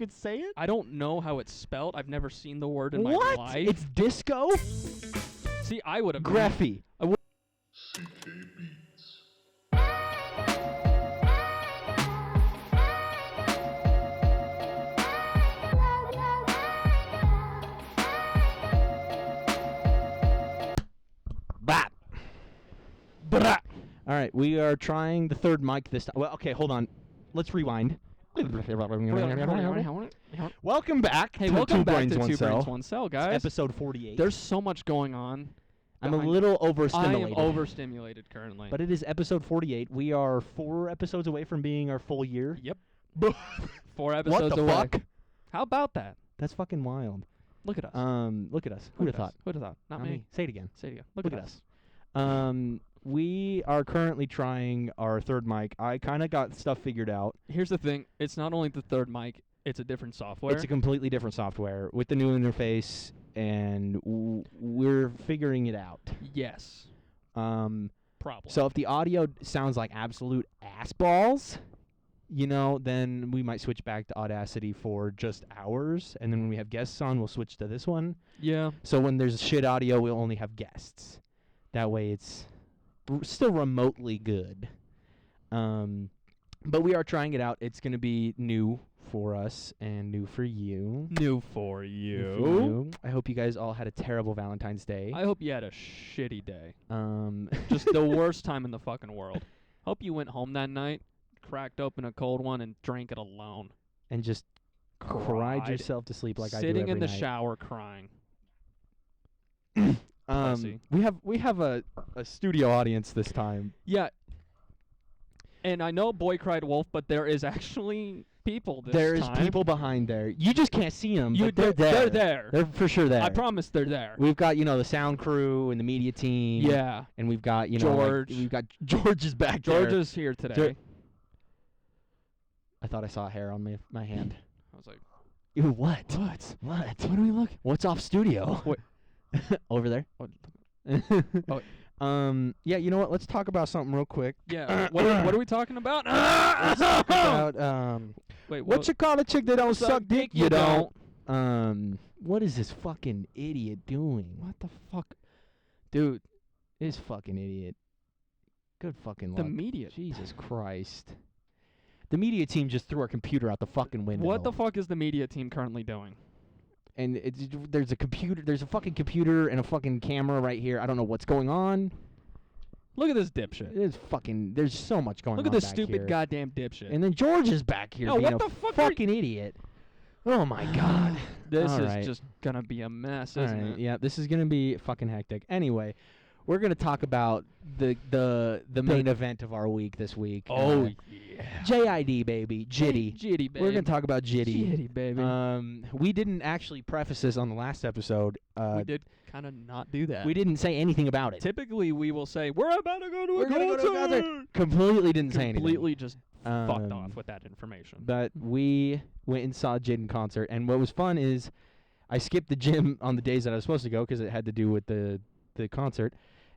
fucking say it? I don't know how it's spelled. I've never seen the word in my What? life. It's disco? See, I would have... Graphy. CK Beats. Bap. Bap. All right, we are trying the third mic this time. Well, okay, hold on. Let's rewind. Welcome back Hey, to welcome Two back Brains, to One Two Cell. Brains, One Cell, guys. It's episode 48. There's so much going on. I'm a little I overstimulated. am overstimulated currently. But it is episode 48. We are 4 episodes away from being our full year. Yep. 4 episodes What the away. fuck? How about that? That's fucking wild. Look at us. Look at us. Who'd have thought? Who'd have thought? Not me. Say it again. Say it again. Look at us. We are currently trying our third mic. I kind of got stuff figured out. Here's the thing. It's not only the third mic. It's a different software. It's a completely different software with the new interface, and we're figuring it out. Yes. Problem. Problem. So if the audio sounds like absolute ass balls, then we might switch back to Audacity for just ours, and then when we have guests on, we'll switch to this one. Yeah. So when there's shit audio, we'll only have guests. That way it's still remotely good. But we are trying it out. It's going to be new for us and new for you. New for you. New for you. I hope you guys all had a terrible Valentine's Day. I hope you had a shitty day. Just Just the worst time in the fucking world. Hope you went home that night, cracked open a cold one, and drank it alone. and just cried yourself to sleep like I do Sitting every in the night. shower crying. We have a studio audience this time. Yeah. And I know boy cried wolf, but there is actually people this There's time. people behind there. You just can't see them, You but they're do- there. they're there. They're for sure there. I promise they're there. We've got, the sound crew and the media team. Yeah. And we've got, George. we've got George is back there. George is here today. I thought I saw a hair on my hand. I was like, Ew, what? what? What? What are we looking? What's off studio? Wait. Over there? What? Yeah, you know what? Let's talk about something real quick. Yeah. what are we talking about? Let's talk about, Wait, what you call a chick that don't suck dick? You don't. What is this fucking idiot doing? What the fuck? Dude, This fucking idiot. Good fucking luck. the media. Jesus Christ. The media team just threw our computer out the fucking window. What the fuck is the media team currently doing? And there's a fucking computer and a fucking camera right here. I don't know what's going on. Look at this dipshit. There's so much going on. Look at this back stupid here. goddamn dipshit. And then George is back here Oh, being what a the fuck are fucking idiot. Oh my god. This All is right. just gonna be a mess, All isn't right, it? yeah, this is gonna be fucking hectic. Anyway, we're gonna talk about the main event of our week this week. Oh yeah. JID baby, Jitty. Jitty, baby. We're gonna talk about Jitty. Jitty, baby. We didn't actually preface this on the last episode. We did kind of not do that. We didn't say anything about it. Typically, we will say, we're about to go to We're a gonna go to a concert. concert. Completely didn't say anything. Completely just fucked Um, off with that information. But we went and saw Jid in concert, and what was fun is I skipped the gym on the days that I was supposed to go because it had to do with the concert,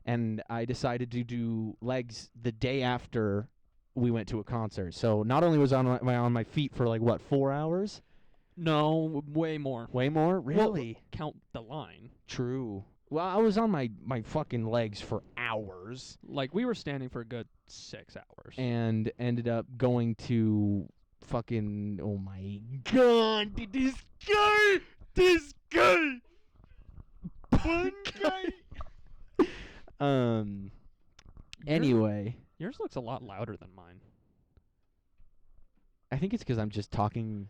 and I decided to do legs the day after we went to a concert. So not only was I on my feet for 4 hours? No, way more. Way more? Really? Well, count the line. True. Well, I was on my fucking legs for hours. We were standing for a good 6 hours. And ended up going to fucking, oh my god, dude, this guy, one guy. Anyway, Yours looks a lot louder than mine. I think it's because I'm just talking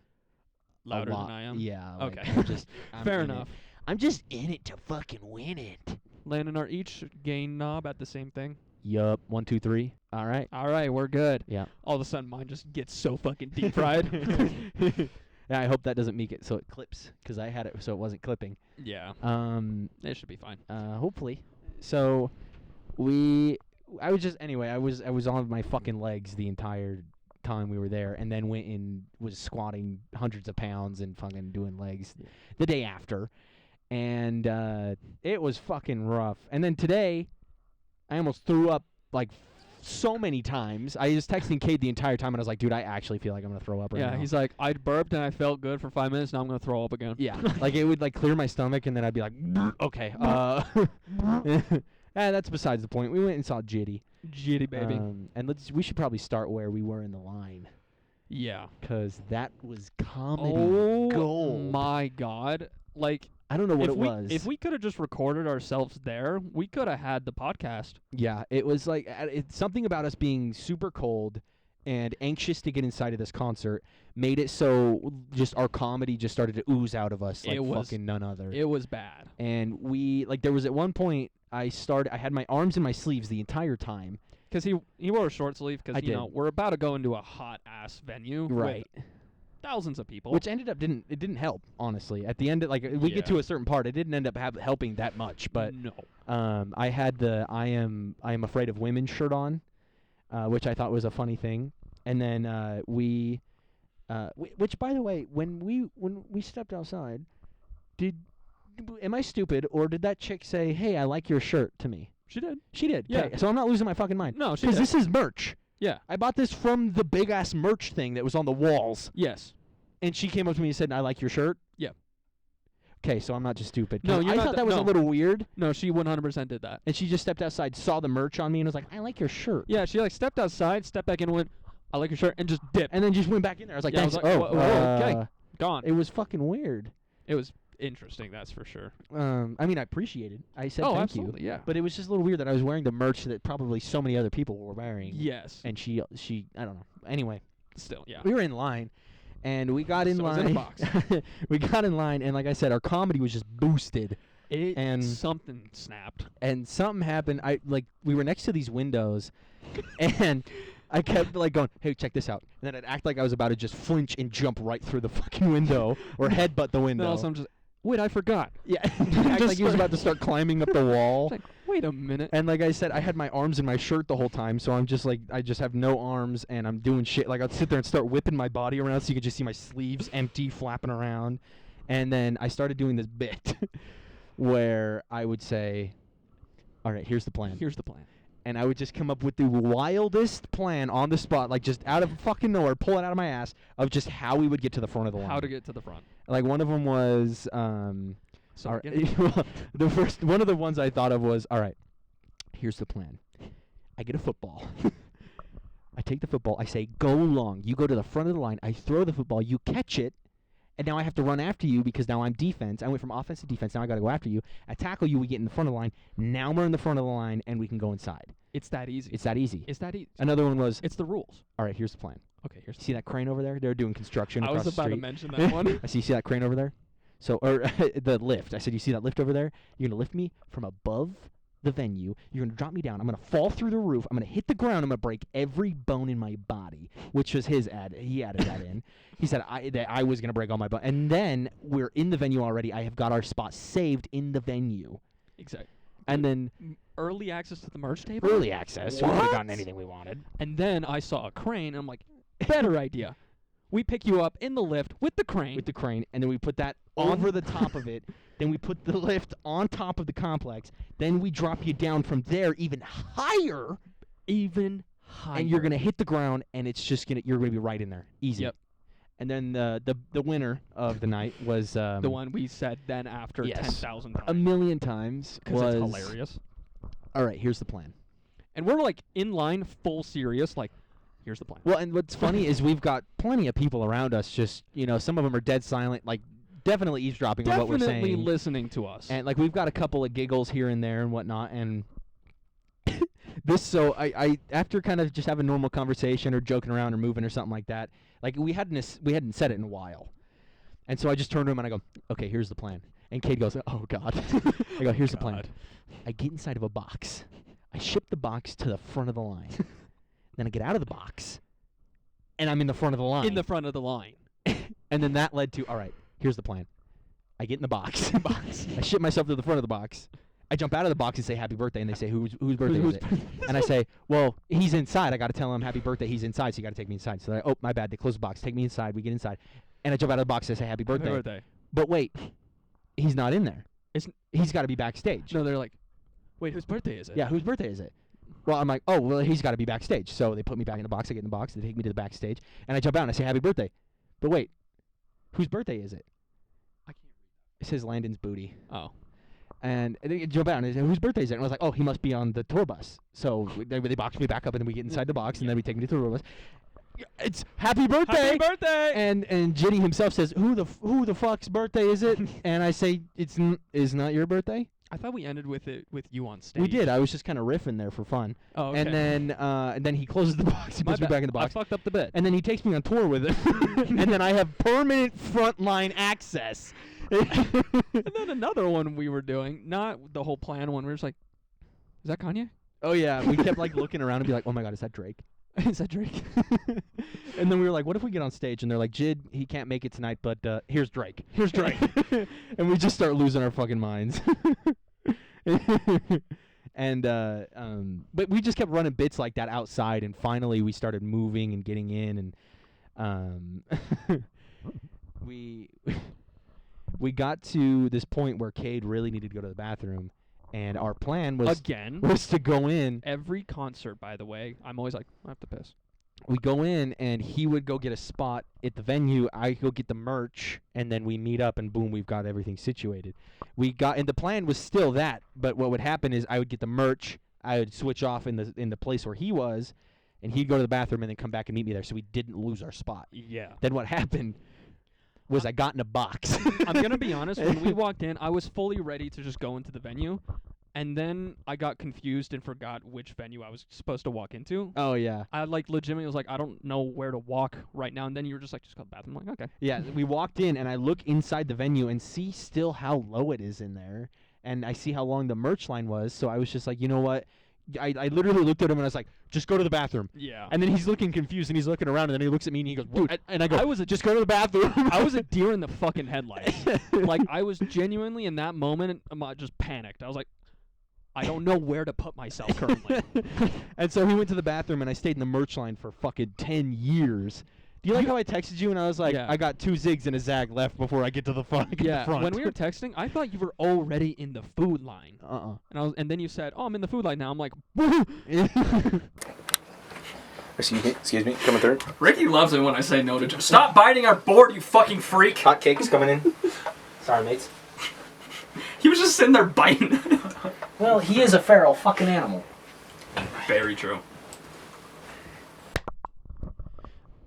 Louder a lot. than I am? Yeah. Okay. I'm Fair in it. enough. I'm just in it to fucking win it. Landon, are each gain knob at the same thing? Yup. 1, 2, 3. All right. All right, we're good. Yeah. All of a sudden, mine just gets so fucking deep fried. Yeah, I hope that doesn't make it so it clips, because I had it so it wasn't clipping. Yeah. It should be fine. Hopefully. So I was on my fucking legs the entire time we were there, and then went and was squatting hundreds of pounds and fucking doing legs the day after, and it was fucking rough. And then today I almost threw up so many times. I was texting Kate the entire time, and I was like, dude, I actually feel like I'm going to throw up right now. Yeah, he's like, I burped and I felt good for 5 minutes. Now I'm gonna throw up again. Yeah, like it would like clear my stomach, and then I'd be like, okay. That's besides the point. We went and saw Jitty. Jitty baby. And we should probably start where we were in the line, Yeah. because that was comedy Oh gold. my god! Like, I don't know what if it we was. if we could have just recorded ourselves there, we could have had the podcast. Yeah, it was like it's something about us being super cold and anxious to get inside of this concert made it so just our comedy just started to ooze out of us like fucking none other. It was bad. And we there was at one point I had my arms in my sleeves the entire time. Because he wore a short sleeve because, I know, we're about to go into a hot-ass venue Right. with thousands of people. Which ended up didn't help, honestly. At the end, we get to a certain part, it didn't end up helping that much. But no. I had the I am afraid of women shirt on, which I thought was a funny thing. And then which by the way, when we stepped outside, am I stupid or did that chick say, "Hey, I like your shirt" to me? She did. She did. Yeah. 'Kay, so I'm not losing my fucking mind. No, she Because did. this is merch. Yeah. I bought this from the big ass merch thing that was on the walls. Yes. And she came up to me and said, "I like your shirt." Yeah. Okay, so I'm not just stupid. No, you're I not thought that was a no. little weird. No, she 100% did that. And she just stepped outside, saw the merch on me, and was like, "I like your shirt." Yeah, she like stepped outside, stepped back in, and went, "I like your shirt," and just dipped. And then just went back in there. I was like, Yeah, I "Thanks." was like, whoa, okay. Gone. It was fucking weird. It was interesting, that's for sure. I mean, I appreciated. I said Oh, thank absolutely, you. yeah. But it was just a little weird that I was wearing the merch that probably so many other people were wearing. Yes. And she I don't know. Anyway, Still, yeah. we were in line, and we got in So it was line. in a box. We got in line, and like I said, our comedy was just boosted. And something snapped. And something happened. We were next to these windows, and I kept like going, "Hey, check this out," and then I'd act like I was about to just flinch and jump right through the fucking window or headbutt the window. Then also I'm just, wait, I forgot. Yeah, act like he was about to start climbing up the wall. It's like, wait a minute. And like I said, I had my arms in my shirt the whole time, so I'm just like, I just have no arms, and I'm doing shit. Like I'd sit there and start whipping my body around so you could just see my sleeves empty, flapping around. And then I started doing this bit where I would say, "All right, here's the plan." Here's the plan. And I would just come up with the wildest plan on the spot, like just out of fucking nowhere, pull it out of my ass, of just how we would get to the front of the line. How to get to the front. Like one of them was, So all right, the first one of the ones I thought of was, all right, here's the plan. I get a football. I take the football. I say, go long. You go to the front of the line. I throw the football. You catch it. And now I have to run after you because now I'm defense. I went from offense to defense. Now I got to go after you. I tackle you. We get in the front of the line. Now we're in the front of the line, and we can go inside. It's that easy. It's that easy. It's that easy. Another one was, It's the rules. all right, here's the plan. Okay, here's See that crane over there? They're doing construction I across was the about to street. mention that one. I see that crane over there? So, or the lift. I said, you see that lift over there? You're going to lift me from above the venue. You're going to drop me down. I'm going to fall through the roof. I'm going to hit the ground. I'm going to break every bone in my body, which was his ad. He added that in. He said that I was going to break all my bones. And then we're in the venue already. I have got our spot saved in the venue. Exactly. And then Early access to the merch table? early access. We would have What? gotten anything we wanted. And then I saw a crane, and I'm like, better idea. We pick you up in the lift with the crane. With the crane, and then we put that over the top of it. Then we put the lift on top of the complex. Then we drop you down from there even higher. even higher. And you're gonna hit the ground, and it's just you're gonna be right in there, easy. Yep. And then the winner of the night was the one we said then after yes. 10,000 times. a million times Because was it's hilarious. All right, here's the plan. And we're like in line, full serious, like, here's the plan. Well, and what's funny is we've got plenty of people around us. Just some of them are dead silent, like definitely eavesdropping on what we're saying. Definitely listening to us. And like we've got a couple of giggles here and there and whatnot, and this. So I after kind of just having normal conversation or joking around or moving or something like that, like we hadn't said it in a while, and so I just turned to him and I go, okay, here's the plan. And Kate goes, oh God. I go, here's the plan. I get inside of a box. I ship the box to the front of the line. Then I get out of the box, and I'm in the front of the line. In the front of the line. And then that led to, all right, here's the plan. I get in the box. I ship myself to the front of the box. I jump out of the box and say happy birthday, and they say, whose birthday is it? And I say, well, he's inside. I got to tell him happy birthday. He's inside, so you got to take me inside. So they're like, oh, my bad. They close the box. Take me inside. We get inside. And I jump out of the box and I say happy birthday. Happy birthday. But wait, he's not in there. It's He's got to be backstage. No, they're like, wait, whose birthday is it? Yeah, whose birthday is it? Well, I'm like, oh, well, he's got to be backstage. So they put me back in the box. I get in the box. They take me to the backstage. And I jump out and I say, happy birthday. But wait, whose birthday is it? I can't read. It says Landon's booty. Oh. And they jump out and they say, whose birthday is it? And I was like, oh, he must be on the tour bus. So they box me back up and then we get inside the box and then we take me to the tour bus. It's happy birthday! Happy birthday! And Ginny himself says, who the fuck's birthday is it? And I say, is not your birthday? I thought we ended with it with you on stage. We did. I was just kind of riffing there for fun. Oh, okay. And then he closes the box. He puts me back in the box. I fucked up the bit. And then he takes me on tour with him. And then I have permanent frontline access. And then another one we were doing, not the whole plan one. We were just like, is that Kanye? Oh yeah, we kept like looking around and be like, oh my god, is that Drake? Is that Drake? And then we were like, what if we get on stage and they're like, Jid, he can't make it tonight, but here's Drake. Here's Drake. And we just start losing our fucking minds. And but we just kept running bits like that outside, and finally we started moving and getting in, and we got to this point where Cade really needed to go to the bathroom, and our plan was to go in. Every concert, by the way, I'm always like, I have to piss. We go in, and he would go get a spot at the venue. I go get the merch, and then we meet up, and boom, we've got everything situated. And the plan was still that, but what would happen is I would get the merch, I would switch off in the place where he was, and he'd go to the bathroom and then come back and meet me there, so we didn't lose our spot. Yeah. Then what happened was I got in a box. I'm going to be honest, when we walked in, I was fully ready to just go into the venue. And then I got confused and forgot which venue I was supposed to walk into. Oh, yeah. I legitimately was like, I don't know where to walk right now. And then you were just like, just go to the bathroom. I'm like, okay. Yeah, we walked in, and I look inside the venue and see still how low it is in there. And I see how long the merch line was. So I was just like, you know what? I literally looked at him, and I was like, just go to the bathroom. Yeah. And then he's looking confused, and he's looking around, and then he looks at me, and he goes, dude. And I go, just go to the bathroom. I was a deer in the fucking headlights. Like, I was genuinely in that moment, just panicked. I was like, I don't know where to put myself currently. And so he went to the bathroom, and I stayed in the merch line for fucking 10 years. Do you like how I texted you, and I was like, Yeah. I got 2 zigs and a zag left before I get to the front? When we were texting, I thought you were already in the food line. And then you said, oh, I'm in the food line now. I'm like, Excuse me, coming through. Ricky loves it when I say no to Joe. Stop biting our board, you fucking freak! Hot cakes coming in. Sorry, mates. He was just sitting there biting. Well, he is a feral fucking animal. Very true.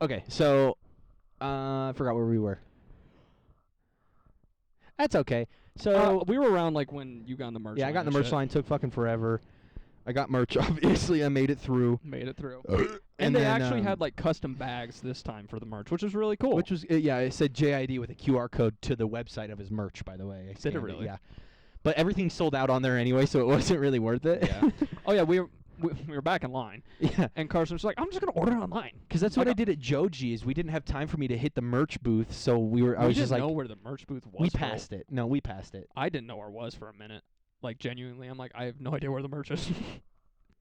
Okay, so I forgot where we were. That's okay. So we were around like when you got in the merch line. yeah, I got in the and merch shit. line. Took fucking forever. I got merch. Obviously, I made it through. Made it through. And And they then, actually had like custom bags this time for the merch, which was really cool. Which was yeah, it said JID with a QR code to the website of his merch. By the way, I Did it scanned really? Yeah, but everything sold out on there anyway, so it wasn't really worth it. Yeah. Oh yeah, we were back in line, Yeah, and Carson was like, "I'm just gonna order it online." because that's what I did at Joji's. We didn't have time for me to hit the merch booth, so I We was didn't just like, know where the merch booth was. we bro. passed it. No, we passed it. I didn't know where it was for a minute. Like genuinely, I'm like, I have no idea where the merch is.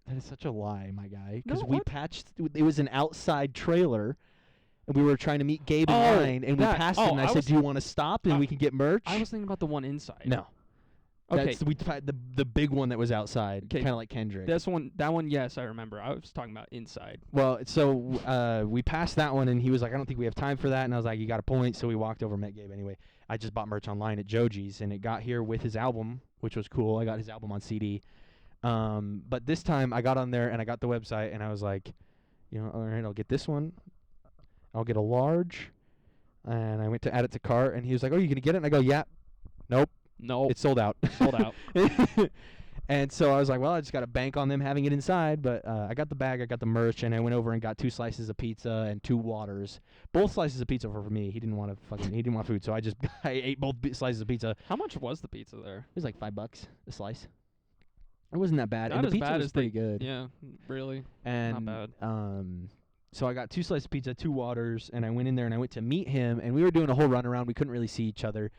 That is such a lie, my guy. No, Because we what? patched. It was an outside trailer, and we were trying to meet Gabe in Oh, line, and we that- passed oh, him. And I I said, was- "Do you want to stop and we can get merch?" I was thinking about the one inside. no. Okay. That's the big one that was outside, 'Kay. kind of like Kendrick. That one, yes, I remember. I was talking about inside. Well, so we passed that one, and he was like, "I don't think we have time for that." And I was like, "You got a point." So we walked over and met Gabe anyway. I just bought merch online at Joji's, and it got here with his album, which was cool. I got his album on CD. But this time I got on there and I got the website, and I was like, you know, all right, I'll get this one. I'll get a large. And I went to add it to cart, and he was like, "Oh, you gonna get it?" And I go, "Yeah." Nope, No, it's sold out. sold out. And so I was like, well, I just got to bank on them having it inside. But I got the bag, I got the merch, and I went over and got 2 slices of pizza and 2 waters. Both slices of pizza were for me. He didn't want food, so I ate both slices of pizza. How much was the pizza there? It was like $5 a slice. It wasn't that bad, Not and the as pizza bad was as pretty good. Yeah, really. And Not so I got 2 slices of pizza, 2 waters, and I went in there and I went to meet him, and we were doing a whole run around. We couldn't really see each other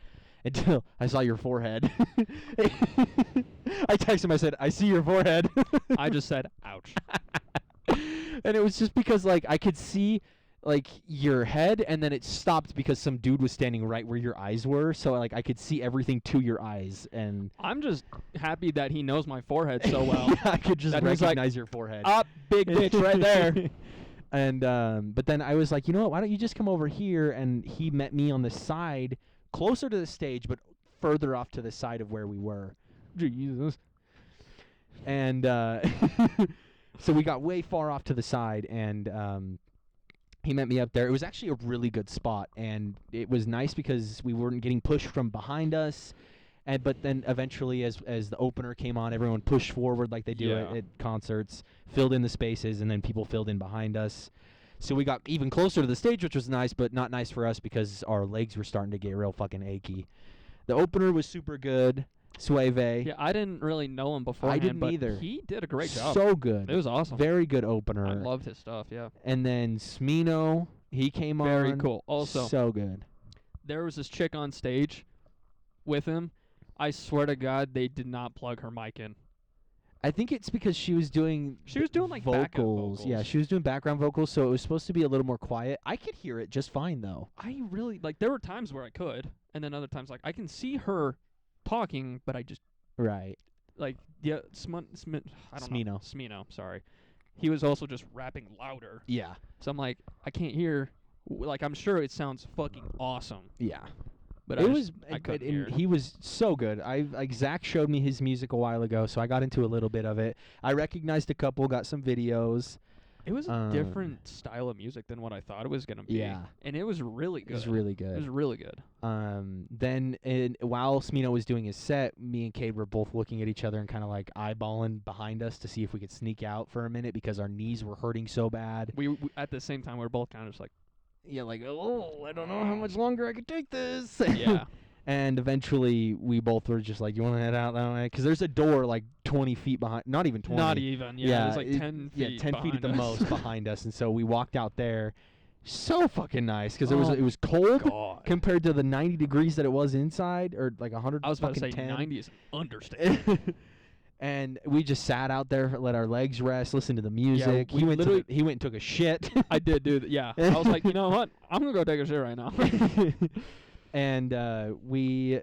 until I saw your forehead. I texted him. I said, "I see your forehead." I just said, "Ouch." And it was just because, like, I could see like your head, and then it stopped because some dude was standing right where your eyes were, so like I could see everything to your eyes, and I'm just happy that he knows my forehead so well. I could just That he's like, recognize your forehead. Up, big bitch right there. And but then I was like, you know what? Why don't you just come over here? And he met me on the side, closer to the stage, but further off to the side of where we were. Jesus. And so we got way far off to the side, and he met me up there. It was actually a really good spot, and it was nice because we weren't getting pushed from behind us. And but then eventually, as the opener came on, everyone pushed forward like they do at concerts, filled in the spaces, and then people filled in behind us. So we got even closer to the stage, which was nice, but not nice for us because our legs were starting to get real fucking achy. The opener was super good, Suave. Yeah, I didn't really know him beforehand, didn't but either. he did a great job. So good. It was awesome. Very good opener. I loved his stuff, yeah. And then Smino, he came on. Very cool. Also, so good. there was this chick on stage with him. I swear to God, they did not plug her mic in. I think it's because she was doing like backup vocals. Yeah, she was doing background vocals, so it was supposed to be a little more quiet. I could hear it just fine though. I really there were times where I could, and then other times like I can see her talking, but I just Right. I don't know. Smino. Smino, sorry. He was also just rapping louder. Yeah. So I'm like, I can't hear. Like I'm sure it sounds fucking awesome, Yeah. but It I was couldn't and hear. he was so good. Zach showed me his music a while ago, so I got into a little bit of it. I recognized a couple, got some videos. It was a different style of music than what I thought it was gonna be. Yeah. And it was really good. It was really It good. was really good. Then while Smino was doing his set, me and Cade were both looking at each other and kind of like eyeballing behind us to see if we could sneak out for a minute because our knees were hurting so bad. We at the same time we were both kind of just like, Yeah, like, oh, I don't know how much longer I could take this. yeah. And eventually, we both were just like, you want to head out that way? Because there's a door like 20 feet behind, not even 20. Not even. Yeah. It was like 10 feet. Yeah, 10 feet at the behind us. most behind us. And so we walked out there. So fucking nice because it Oh was cold God. compared to the 90 degrees that it was inside, or like 100. I was about to say 10. 90 is an understatement. And we just sat out there, let our legs rest, listened to the music. we he literally- went and took a shit. I did do that. Yeah. I was like, you know what? I'm gonna go take a shit right now. And we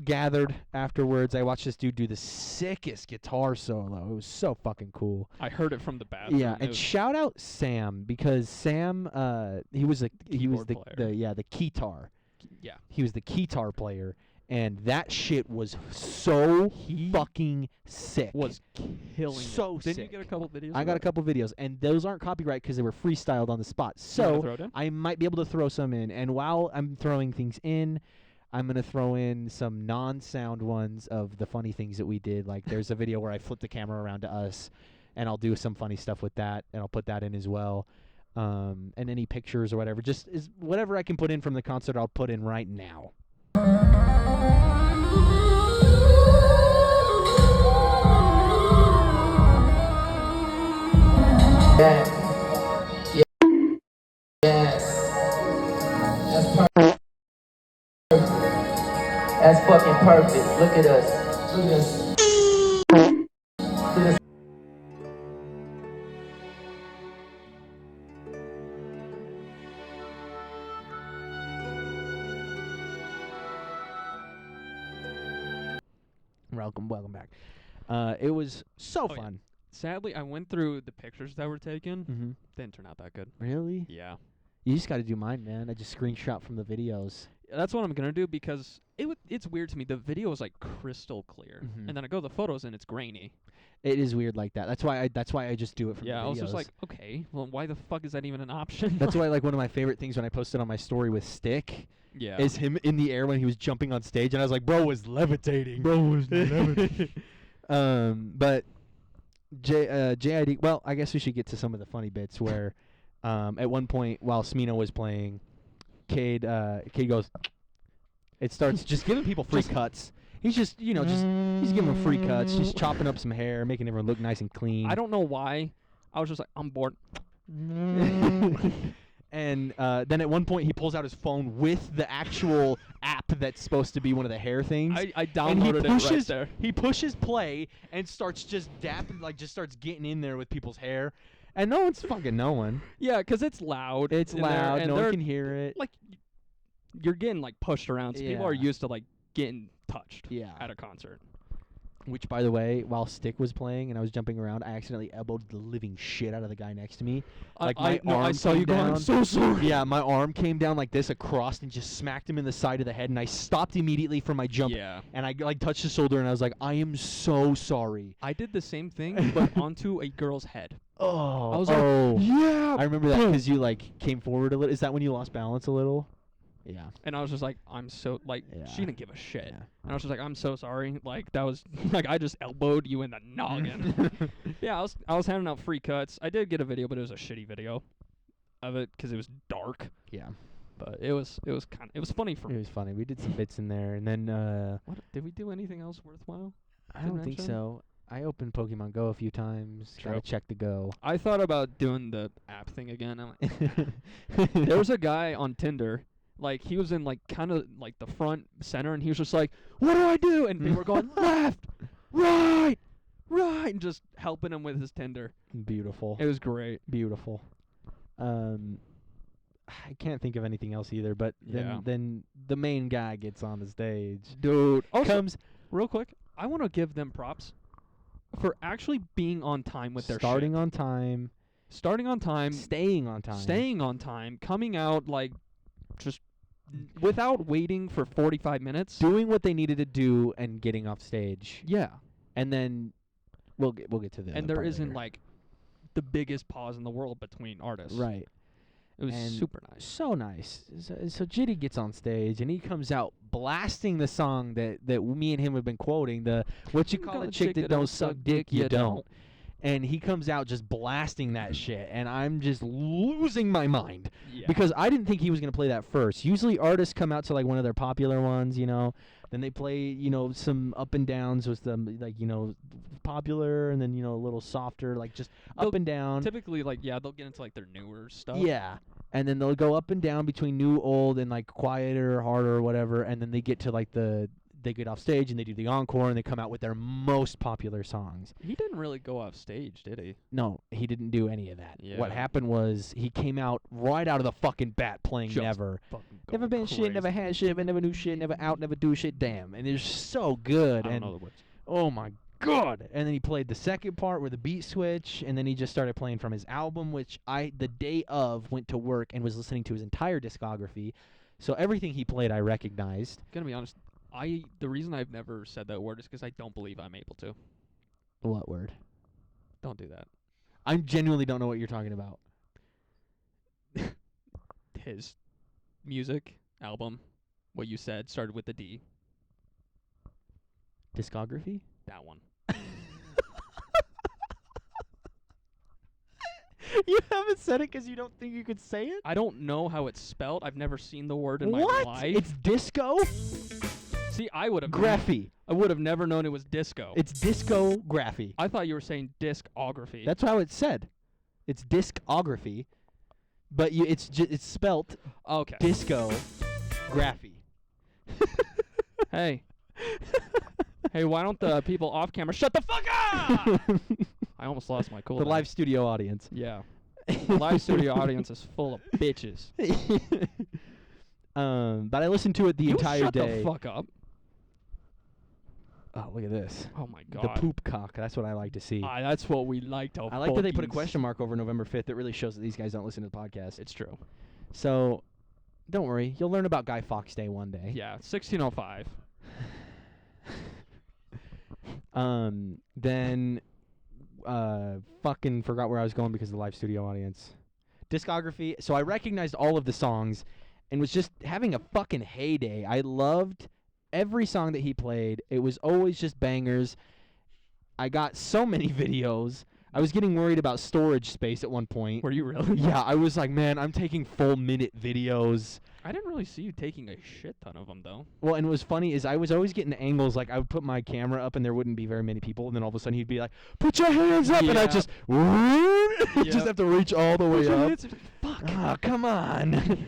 gathered afterwards. I watched this dude do the sickest guitar solo. It was so fucking cool. I heard it from the bathroom. Yeah, It and was- shout out Sam because Sam he was the Keyboard player. the keytar. yeah. He was the keytar player, and that shit was so fucking sick. Was killing So it. Didn't sick. you get a couple videos? I of got a it? couple videos, and those aren't copyright because they were freestyled on the spot. You wanna So throw it in? I might be able to throw some in. And while I'm throwing things in, I'm going to throw in some non-sound ones of the funny things that we did. Like there's a video where I flipped the camera around to us, and I'll do some funny stuff with that, and I'll put that in as well. And any pictures or whatever. Just whatever I can put in from the concert, I'll put in right now. That's fucking perfect. Look at us. Look at us. Welcome back. It was so Oh, yeah. fun. Sadly, I went through the pictures that were taken. Mm-hmm. Didn't turn out that good. Really? Yeah. You just got to do mine, man. I just screenshot from the videos. That's what I'm gonna do because it's weird to me. The video is like crystal clear, Mhm. and then I go to the photos and it's grainy. It is weird like that. That's why I just do it from the videos. Yeah, I was just like, okay, well, why the fuck is that even an option? That's why like one of my favorite things when I posted on my story with Stick yeah. is him in the air when he was jumping on stage, and I was like, bro was levitating. Bro was levitating. But JID. Well, I guess we should get to some of the funny bits where, at one point while Smino was playing, Cade goes. It starts just giving people free cuts. He's just he's giving them free cuts, just chopping up some hair, making everyone look nice and clean. I don't know why. I was just like, I'm bored. And then at one point he pulls out his phone with the actual app that's supposed to be one of the hair things. I and he downloaded it right pushes, there. he pushes play and starts just dapping, like just starts getting in there with people's hair. And no one's fucking knowing. Yeah, because it's loud. It's in there, loud. and No one they're, can hear it. like, you're getting like pushed around. So people are Yeah. used to like getting touched Yeah. at a concert. Which, by the way, while Stick was playing and I was jumping around, I accidentally elbowed the living shit out of the guy next to me. Like my arm I saw came you go. I'm down. so sorry. Yeah, my arm came down like this across and just smacked him in the side of the head, and I stopped immediately from my jump. Yeah. And I like touched his shoulder, and I was like, "I am so sorry." I did the same thing, but onto a girl's head. Oh, I was like, yeah. I remember that because you like came forward a little. Is that when you lost balance a little? Yeah. And I was just like, I'm so like, Yeah. she didn't give a shit. Yeah. And I was just like, I'm so sorry. Like that was like I just elbowed you in the noggin. Yeah, I was handing out free cuts. I did get a video, but it was a shitty video of it because it was dark. Yeah. But it was funny for It me. was funny. We did some bits in there, and then What did we do anything else worthwhile? I to don't think mention? so. I opened Pokemon Go a few times. True. Gotta check the Go. I thought about doing the app thing again. I'm like, there was a guy on Tinder. Like he was in like kind of like the front center, and he was just like, "What do I do?" And people were going left, right, and just helping him with his Tinder. Beautiful. It was great. Beautiful. I can't think of anything else either. But Yeah. then the main guy gets on the stage. Dude. Also, Comes real quick, I want to give them props for actually being on time with their starting shit. on time, Starting on time, staying on time, staying on time, coming out like just without waiting for 45 minutes. doing what they needed to do, and getting off stage. Yeah. And then we'll get to the And other there part isn't later. like the biggest pause in the world between artists. Right. It was And super nice. So nice. So Jitty gets on stage and he comes out blasting the song that me and him have been quoting. The what you call a chick that don't suck dick, you don't. And he comes out just blasting that shit, and I'm just losing my mind Yeah. because I didn't think he was gonna play that first. Usually artists come out to like one of their popular ones, you know, then they play, you know, some up and downs with them, like, you know, popular, and then, you know, a little softer, like just up They'll and down. typically like they'll get into like their newer stuff. Yeah. And then they'll go up and down between new, old, and like quieter, harder, or whatever. And then they get to like they get off stage and they do the encore and they come out with their most popular songs. He didn't really go off stage, did he? No, he didn't do any of that. What Yeah. happened was he came out right out of the fucking bat playing Just Never. Fucking Never going been shit, never crazy. had shit, never knew shit, never out, never do shit, damn. And it's so good. I don't And know the words. oh my god. And then he played the second part where the beat switch, and then he just started playing from his album, which I, the day of, went to work and was listening to his entire discography. So everything he played I recognized. Gonna be honest, the reason I've never said that word is because I don't believe I'm able to. What word? Don't do that. I genuinely don't know what you're talking about. His music album, what you said, started with the D. Discography? That one. You haven't said it because you don't think you could say it? I don't know how it's spelled. I've never seen the word in my What? life. It's disco? See, I would have Graphy. I would have never known it was disco. It's discography. I thought you were saying discography. That's how it's said. It's discography, but it's it's spelt okay. discography. Hey. Hey, why don't the people off camera shut the fuck up? I almost lost my cool. The there. live studio audience. Yeah. The live studio audience is full of bitches. But I listened to it the You entire shut day. the fuck up. Oh, look at this. Oh my god. The poop cock. That's what I like to see. That's what we like to I like that they put a fucking question mark over November 5th. It really shows that these guys don't listen to the podcast. It's true. So, don't worry. You'll learn about Guy Fawkes Day one day. Yeah, 1605. Then, fucking forgot where I was going because of the live studio audience. Discography. So I recognized all of the songs and was just having a fucking heyday. I loved every song that he played. It was always just bangers. I got so many videos. I was getting worried about storage space at one point. Were you really? Yeah, I was like, man, I'm taking full minute videos. I didn't really see you taking a shit ton of them though. Well, and what was funny is I was always getting angles, like I would put my camera up and there wouldn't be very many people, and then all of a sudden he'd be like, put your hands up, and I Yeah. just, Yep. just have to reach all the way up. Fuck. Oh, come on.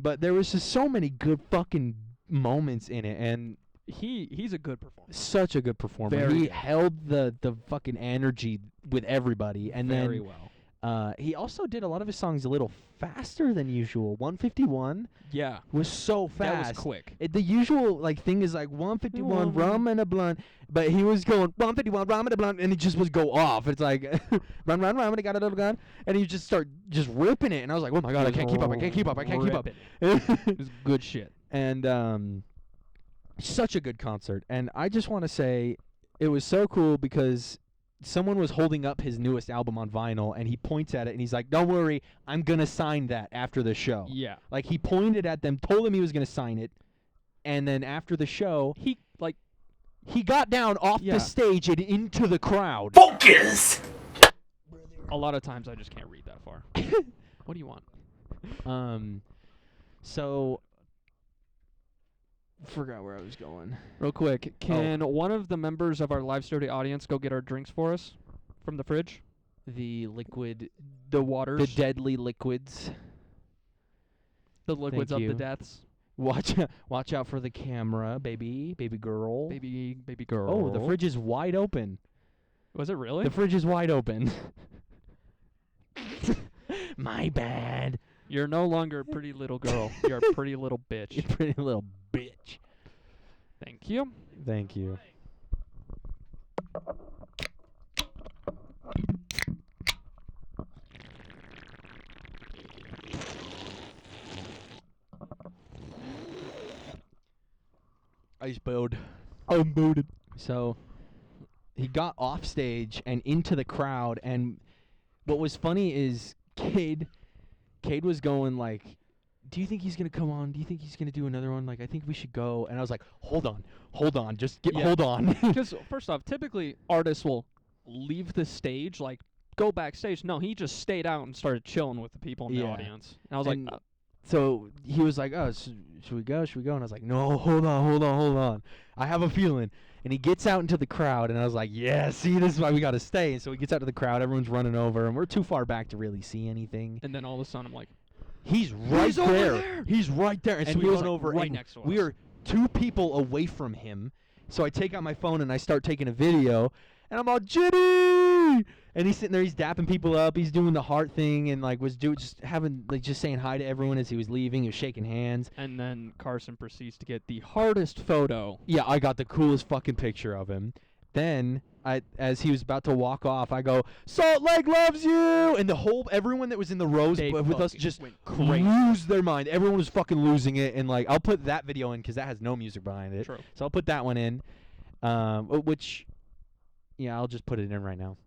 But there was just so many good fucking moments in it, and he's a good performer. Such a good performer. Very He good. held the fucking energy with everybody, and Very then well. he also did a lot of his songs a little faster than usual. 151 Yeah. was so fast. That was quick. The usual thing is like 151 rum and a blunt, but he was going 151 rum and a blunt, and he just would go off. It's like run, and he got a little gun, and he just start ripping it, and I was like, oh my god, I can't keep up, I can't keep up. It was good shit. And such a good concert, and I just want to say it was so cool because someone was holding up his newest album on vinyl, and he points at it, and he's like, don't worry, I'm going to sign that after the show. Yeah. Like, he pointed at them, told them he was going to sign it, and then after the show, He got down off Yeah. the stage and into the crowd. Focus! a lot of times I just can't read that far. What do you want? So, forgot where I was going. Real quick, can one of the members of our live studio audience go get our drinks for us from the fridge? The liquid, The waters, the deadly liquids. the liquids Thank of the you. deaths. Watch out for the camera, baby girl. Baby girl. Oh, the fridge is wide open. Was it really? The fridge is wide open. My bad. You're no longer a pretty little girl. You're a pretty little You bitch. pretty little bitch. Thank you. Thank you. Ice bowed. I'm booted. So he got off stage and into the crowd, and what was funny is Cade was going like, do you think he's gonna come on? Do you think he's gonna do another one? Like, I think we should go. And I was like, hold on, just Yeah. hold on. Because first off, typically artists will leave the stage, like go backstage. No, he just stayed out and started chilling with the people in the Yeah. audience. And I was And like, So he was like, oh, should we go? And I was like, no, hold on. I have a feeling. And he gets out into the crowd, and I was like, yeah, see, this is why we got to stay. And so he gets out to the crowd, everyone's running over, and we're too far back to really see anything. and then all of a sudden I'm like, He's right over there. there. He's right there. And And so he we was, run like, over, right and next to we us. are 2 people away from him. So I take out my phone, and I start taking a video, and I'm all, Jitty! And he's sitting there, he's dapping people up, he's doing the heart thing, and like was just saying hi to everyone as he was leaving, he was shaking hands. and then Carson proceeds to get the hardest photo. Yeah, I got the coolest fucking picture of him. Then, as he was about to walk off, I go, Salt Lake loves you! And everyone that was in the rows They with us fucking just went crazy. lose their mind. Everyone was fucking losing it, and like, I'll put that video in because that has no music behind it. True. So I'll put that one in, which, yeah, I'll just put it in right now.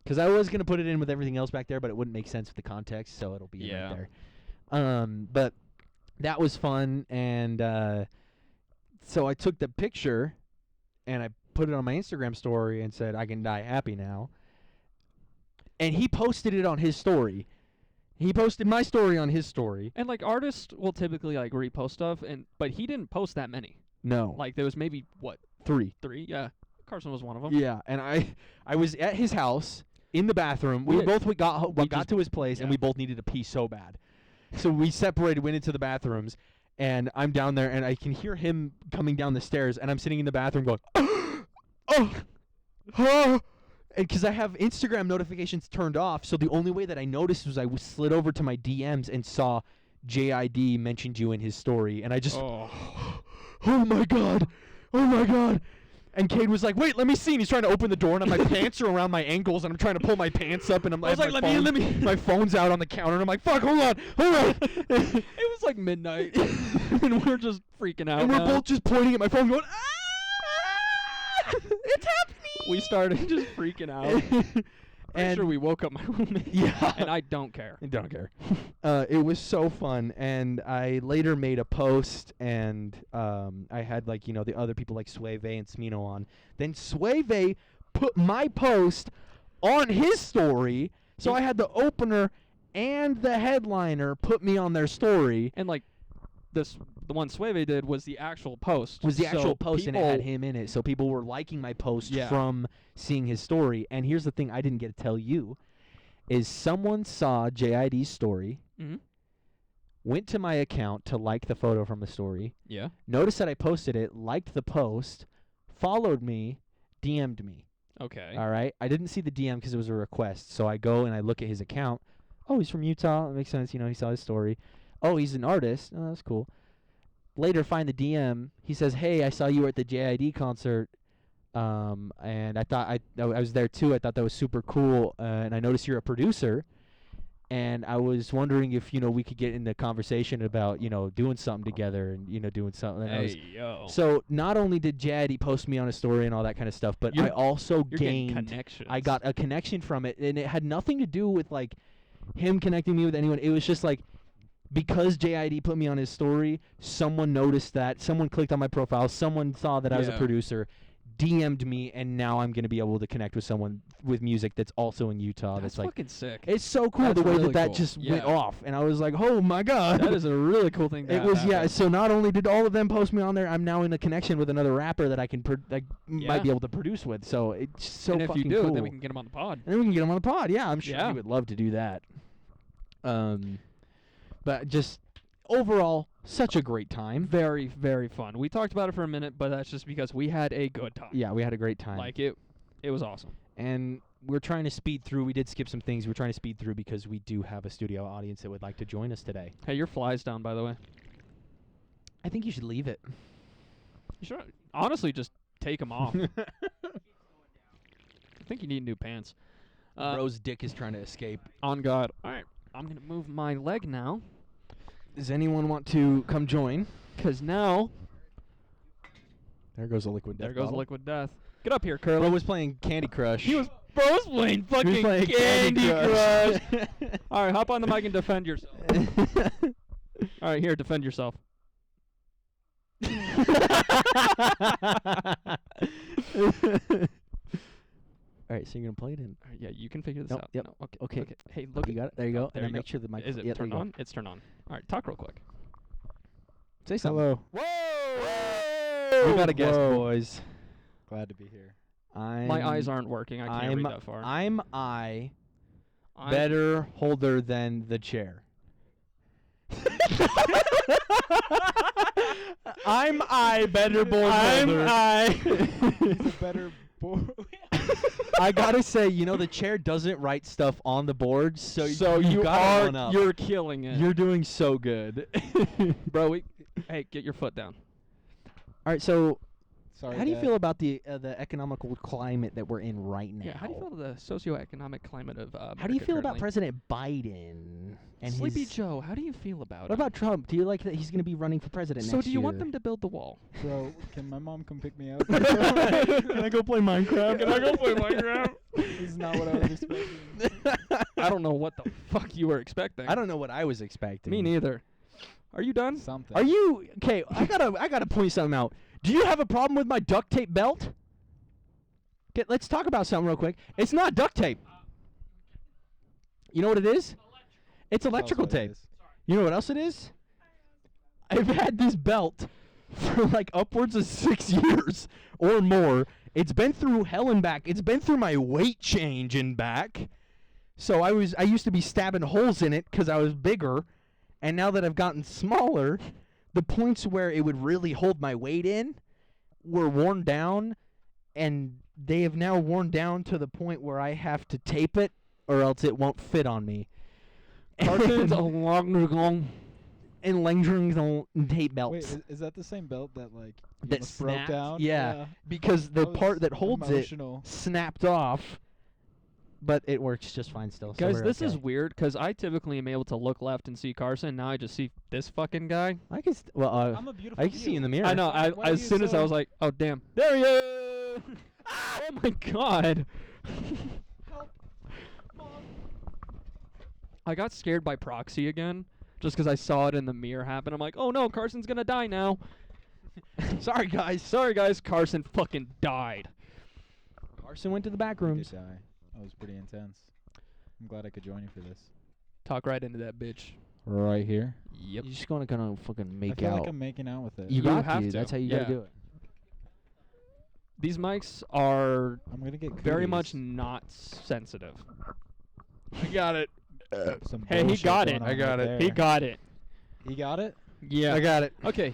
Because I was gonna put it in with everything else back there, but it wouldn't make sense with the context, so it'll be in right there. But that was fun, and so I took the picture, and I put it on my Instagram story and said, "I can die happy now." And he posted it on his story. He posted my story on his story. And like artists will typically like repost stuff, but he didn't post that many. No, Like there was maybe 3. 3. Yeah, Carson was one of them. Yeah, and I was at his house in the bathroom. We got just- to his place, and yeah. we both needed to pee so bad. So we separated, went into the bathrooms, and I'm down there, and I can hear him coming down the stairs, and I'm sitting in the bathroom going, oh, and because I have Instagram notifications turned off, so the only way that I noticed was I slid over to my DMs and saw JID mentioned you in his story, and I just, oh my god. And Cade was like, wait, let me see. And he's trying to open the door, and my pants are around my ankles, and I'm trying to pull my pants up, and I was like, let me. My phone's out on the counter, and I'm like, fuck, hold on. It was like midnight, and we're just freaking out. And we're now. both just pointing at my phone, going, ah! It's happening! We started just freaking out. And Sure, we woke up my roommate. Yeah. And I don't care. I don't care. It was so fun, and I later made a post, and I had like the other people like Sueve and Smino on. Then Sueve put my post on his story, so I had the opener and the headliner put me on their story. And like the one Sueve did was the actual post. Was the actual So post and it had people- him in it, so people were liking my post Yeah. from seeing his story. And here's the thing I didn't get to tell you, is someone saw JID's story, Mhm. went to my account to like the photo from the story, Yeah. noticed that I posted it, liked the post, followed me, DM'd me. Okay. All right? I didn't see the DM because it was a request, so I go and I look at his account. Oh, he's from Utah. That makes sense. He saw his story. Oh, he's an artist. Oh, that's cool. Later, find the DM. He says, "Hey, I saw you were at the JID concert, and I thought I was there too. I thought that was super cool, and I noticed you're a producer, and I was wondering if we could get in the conversation about doing something together and doing something." And I was, yo. so not only did JID post me on a story and all that kind of stuff, but I You're- also You're getting gained. connections. I got a connection from it, and it had nothing to do with like him connecting me with anyone. It was just like, because JID put me on his story, someone noticed that, someone clicked on my profile, someone saw that I was a Yeah. producer, DM'd me, and now I'm going to be able to connect with someone with music that's also in Utah. That's like, fucking sick. it's so cool That's the way really that cool. just went Yeah. off, and I was like, oh my god. That is a really cool thing to It have was, yeah. happen. So not only did all of them post me on there, I'm now in a connection with another rapper that I can might Yeah. be able to produce with. So it's so and if fucking you do, cool. then we can get him on the pod. And then we can get him on the pod. Yeah, I'm sure Yeah. he would love to do that. But just overall, such a great time. Very, very fun. We talked about it for a minute, but that's just because we had a good time. Yeah, we had a great time. Like it was awesome. And we're trying to speed through. We did skip some things. We're trying to speed through because we do have a studio audience that would like to join us today. Hey, your fly's down, by the way. I think you should leave it. You should honestly just take them off. I think you need new pants. Bro's dick is trying to escape. On God. All right, I'm gonna move my leg now, Does anyone want to come join? 'cause now There goes a liquid death there goes bottle. liquid death. Get up here, Curly. Bro was playing Candy Crush. Bro's playing fucking playing Candy Crush. Crush. All right, hop on the mic and defend yourself. All right, here, defend yourself. All right, so you're gonna play it in. All right, yeah, you can figure this Nope, out. yep, No, okay. okay. Hey, look. You got it. There you go. there and you then make go. sure the mic. Is it yeah, there turned you go. on? It's turned on. All right, talk real quick. Say something. Hello. Whoa! We got a guest, Whoa. boys. Glad to be here. My eyes aren't working. I can't read that far. I'm better holder than the chair. I'm better board holder. He's a better boy. I gotta say, the chair doesn't write stuff on the board, so you got one up. you're killing it. You're doing so good. Bro, hey, get your foot down. All right, so Sorry. how do you Dad. feel about the economical climate that we're in right now? Yeah, how do you feel about the socioeconomic climate of How do you America feel about currently? President Biden and Sleepy his? Joe? How do you feel about What him? about Trump? Do you like that he's going to be running for president So next do you want year? them to build the wall? Bro, can my mom come pick me up? Can I go play Minecraft? Can I go play Minecraft? This is not what I was expecting. I don't know what the fuck you were expecting. I don't know what I was expecting. Me neither. Are you done? Something. Are you okay? I gotta point something out. Do you have a problem with my duct tape belt? Okay, let's talk about something real quick. It's not duct tape. You know what it is? It's Tell us electrical what it tape. is. You know what else it is? I've had this belt for like upwards of 6 years or more. It's been through hell and back. It's been through my weight change and back. So I used to be stabbing holes in it because I was bigger, and now that I've gotten smaller, the points where it would really hold my weight in were worn down, and they have now worn down to the point where I have to tape it or else it won't fit on me. Cartoons and Langdring tape belts. Wait, is that the same belt that like you That almost broke snapped? down? Yeah. Because the That part was that holds emotional. it snapped off, but it works just fine still. So Guys, we're this okay. is weird because I typically am able to look left and see Carson. Now I just see this fucking guy. I can I'm a beautiful I can see you in the mirror. I know. Why are As you soon as I so- was like, oh damn, there he is! Oh my god! I got scared by proxy again, just because I saw it in the mirror happen. I'm like, oh no, Carson's gonna die now. Sorry guys. Sorry guys, Carson fucking died. Carson went to the back I rooms. did die. That was pretty intense. I'm glad I could join you for this. Talk right into that bitch. Right here. Yep. You're just gonna fucking I make feel out. like I'm making out with it. you You got have to. That's how you Yeah. gotta do it. These mics are I'm gonna get very much cooties. not sensitive. I got it. Some Hey, he bullshit got going it. on I got right it. He there. got it. He got it. Yeah. I got it. Okay.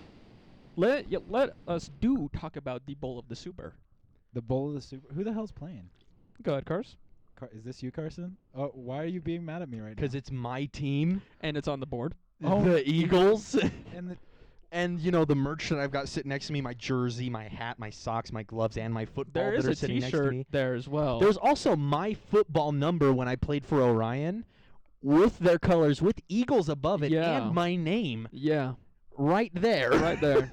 Let us talk about the bowl of the super. The bowl of the super. Who the hell's playing? Go ahead, Cars. Is this you, Carson? Oh, why are you being mad at me right now? Because it's my team. And it's on the board. Oh, the Eagles. and the, And you know the merch that I've got sitting next to me, my jersey, my hat, my socks, my gloves, and my football There is that are a sitting next to T-shirt me. there as well. There's also my football number when I played for Orion, with their colors, with Eagles above it, Yeah. and my name yeah, right there. right there.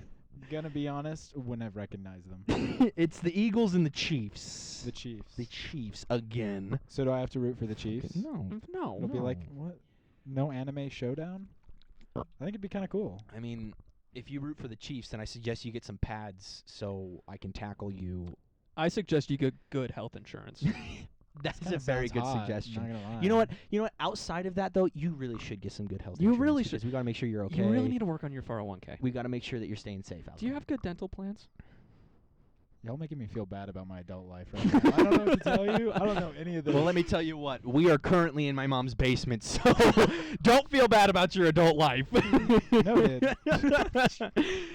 gonna be honest, wouldn't have recognized them. It's the Eagles and the Chiefs. The Chiefs. The Chiefs again. So do I have to root for the Chiefs? No. No. It'll be like No. what? No anime showdown? I think it'd be kind of cool. I mean, if you root for the Chiefs, then I suggest you get some pads so I can tackle you. I suggest you get good health insurance. That's Kinda a very sounds good hot, suggestion. not gonna lie. You know what? You know what? Outside of that, though, you really should get some good health You insurance. really because should. We gotta make sure you're okay. You really need to work on your 401k. We gotta make sure that you're staying safe out Do you there. have good dental plans? Y'all making me feel bad about my adult life right now. I don't know what to tell you. I don't know any of this. Well, let me tell you what. We are currently in my mom's basement, so don't feel bad about your adult life. Noted.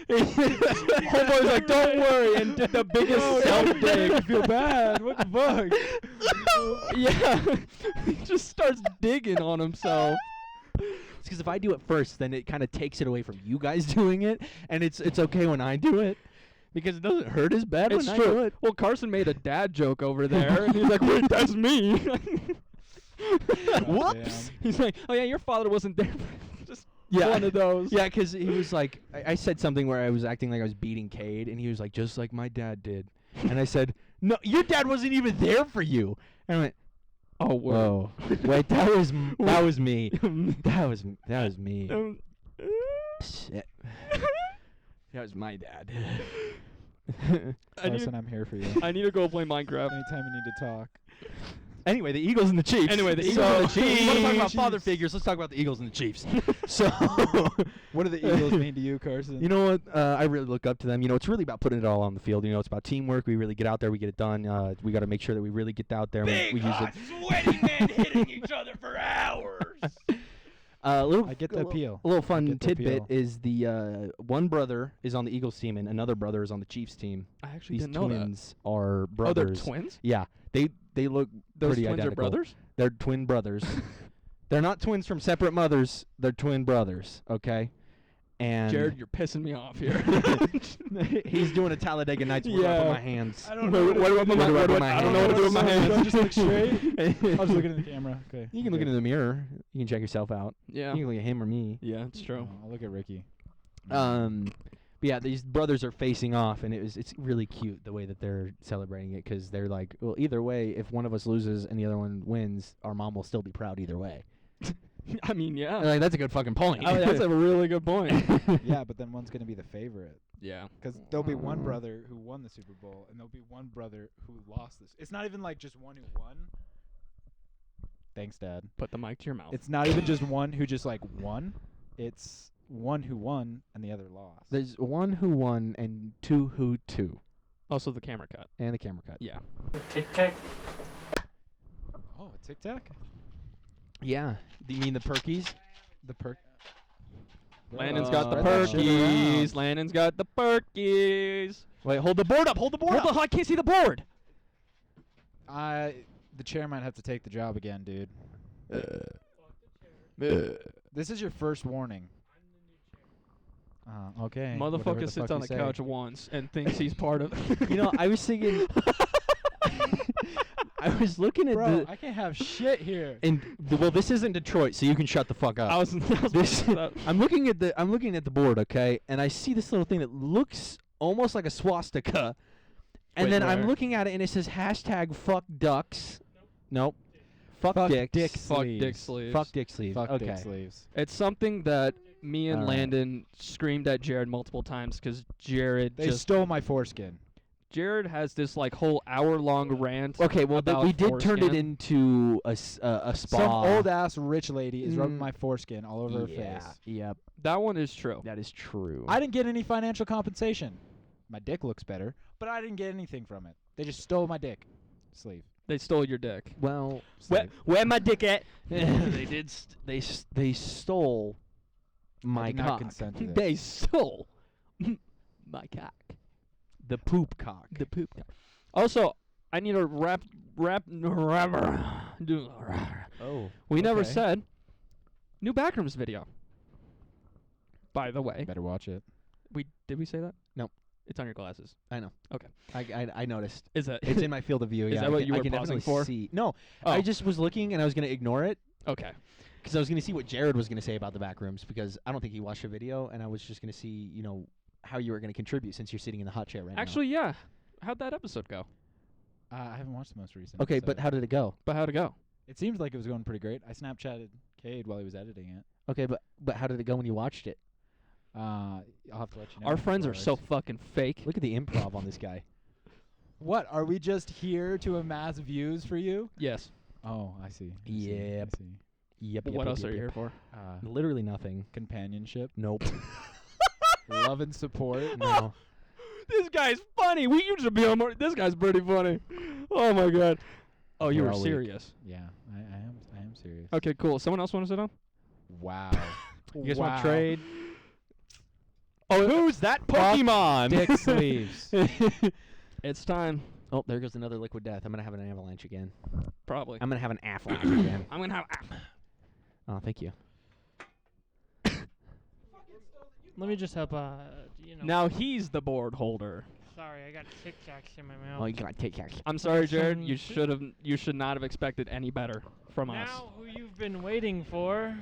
Homeboy's like, don't worry, and did the biggest self dig. I feel bad. What the fuck? Yeah. He just starts digging on himself. It's because if I do it first, then it kind of takes it away from you guys doing it, and it's okay when I do it because it doesn't hurt as bad It's when I do true. it. Well, Carson made a dad joke over there, and he's like, "Wait, that's me." Whoops. He's like, "Oh yeah, your father wasn't there." Just Yeah. one of those. Yeah, because he was like, I said something where I was acting like I was beating Cade, and he was like, just like my dad did. And I said, no, your dad wasn't even there for you. And I went, Oh, whoa, wait, that was me. That was me. Shit. That was my dad. Carson, I'm here for you. I need to go play Minecraft. Anytime you need to talk. Anyway, the Eagles and the Chiefs. Anyway, the So- Eagles and the You want to talk about Chiefs. father figures? Let's talk about the Eagles and the Chiefs. So, What do the Eagles mean to you, Carson? you know what? I really look up to them. You know, it's really about putting it all on the field. You know, it's about teamwork. We really get out there. We get it done. We got to make sure that we really get out there. And we use it. sweaty men hitting each other for hours. Little, I get the appeal. A little fun get the tidbit appeal. is the one brother is on the Eagles team and another brother is on the Chiefs team. I actually These didn't know that. twins are Oh, brothers. they're twins. Yeah, they look Those pretty twins identical. are brothers. They're twin brothers. They're not twins from separate mothers. They're twin brothers. Okay. And Jared, you're pissing me off here. he's doing a Talladega Nights. Where do I put Yeah. my hands? I don't know. What do I put my- Where do I put what do my I don't know what to do with my hands? hands. Just look straight. I was looking at the camera. Okay. You can look into the mirror. You can check yourself out. Yeah. You can look at him or me. Yeah, it's true. Oh, I'll look at Ricky. But yeah, these brothers are facing off, and it's really cute the way that they're celebrating it because they're like, well, either way, if one of us loses and the other one wins, our mom will still be proud either way. I mean, yeah. And, like, that's a good fucking point. Oh, that's a really good point. Yeah, but then one's gonna be the favorite Yeah. because there'll be one brother who won the Super Bowl and there'll be one brother who lost this. It's not even like just one who won. Thanks, Dad. Put the mic to your mouth. It's not even just one who just like won. It's one who won and the other lost. There's one who won and two who two, also the camera cut. and the camera cut. Yeah. Tic Tac. Oh, a Tic Tac? Yeah. Do you mean the Perkies? The perk. Landon's got the Spread that shit perkies. around. Landon's got the perkies. Wait, hold the board up. Hold the board Hold up. on, I can't see the board. The chair might have to take the job again, dude. This is your first warning. Okay. whatever Motherfucker the sits fuck on you the say. couch once and thinks he's part of. You know, I was thinking. I was looking at Bro, the. I can't have shit here. Well, this isn't Detroit, so you can shut the fuck up. I was This, that. I'm looking at the board, okay, and I see this little thing that looks almost like a swastika, and Wait, then where? I'm looking at it and it says hashtag fuck ducks. Nope. Fuck dicks. dick Fuck sleeves. dick sleeves. Fuck dick sleeves. Fuck okay. dick sleeves. It's something that me and All right. Landon screamed at Jared multiple times because Jared They just stole my foreskin. Jared has this like whole hour-long rant. Okay, well, about we did turn it foreskin. into a spa. Some old ass rich lady is rubbing Mm. my foreskin all over her Yeah, face. Yep, That one is true. that is true. I didn't get any financial compensation. My dick looks better, but I didn't get anything from it. They just stole my dick sleeve. They stole your dick. well, Where my dick at? they did. They stole my I did not cock. consent to this. They stole my cock. The poop cock. The poop cock. Also, I need a rap. Oh, We never Okay. said new backrooms video. By the way, Better watch it. did we say that? No. It's on your glasses. I know. Okay. I noticed. Is that? It's in my field of view. Is Yeah, that I what can- you I were can pausing definitely for? See. No, Oh. I just was looking and I was gonna ignore it Okay. because I was gonna see what Jared was gonna say about the back rooms because I don't think he watched the video and I was just gonna see how you were gonna contribute since you're sitting in the hot chair right Actually, yeah. How'd that episode go? I haven't watched the most recent. now. Okay, but episode. how did it go? But how'd it go? It seems like it was going pretty great. I Snapchatted Cade while he was editing it. Okay, but how did it go when you watched it? I'll have to let you know. Our friends are so afterwards. fucking fake. Look at the improv on this guy. What? Are we just here to amass views for you? Yes. Oh, I see. I Yep. see. Yep. What else are you here for? Literally nothing. Companionship, Nope. love and support. No. This guy's funny. We used to be on more. This guy's pretty funny. Oh my god. Oh, you We're were all weak. serious. Yeah, I am serious. Okay, cool. Someone else want to sit down? Wow. You guys want Wow. to trade? Oh, who's that Pokemon? Dick sleeves. It's time. Oh, there goes another liquid death. I'm gonna have an avalanche again. Probably. I'm gonna have an avalanche again. I'm gonna have. Oh, thank you. Let me just help. Now he's the board holder. Sorry, I got Tic Tacs in my mouth. Oh, you gotta take care. I'm sorry, Jared. Some You shit. You should not have expected any better from us. Now, who you've been waiting for?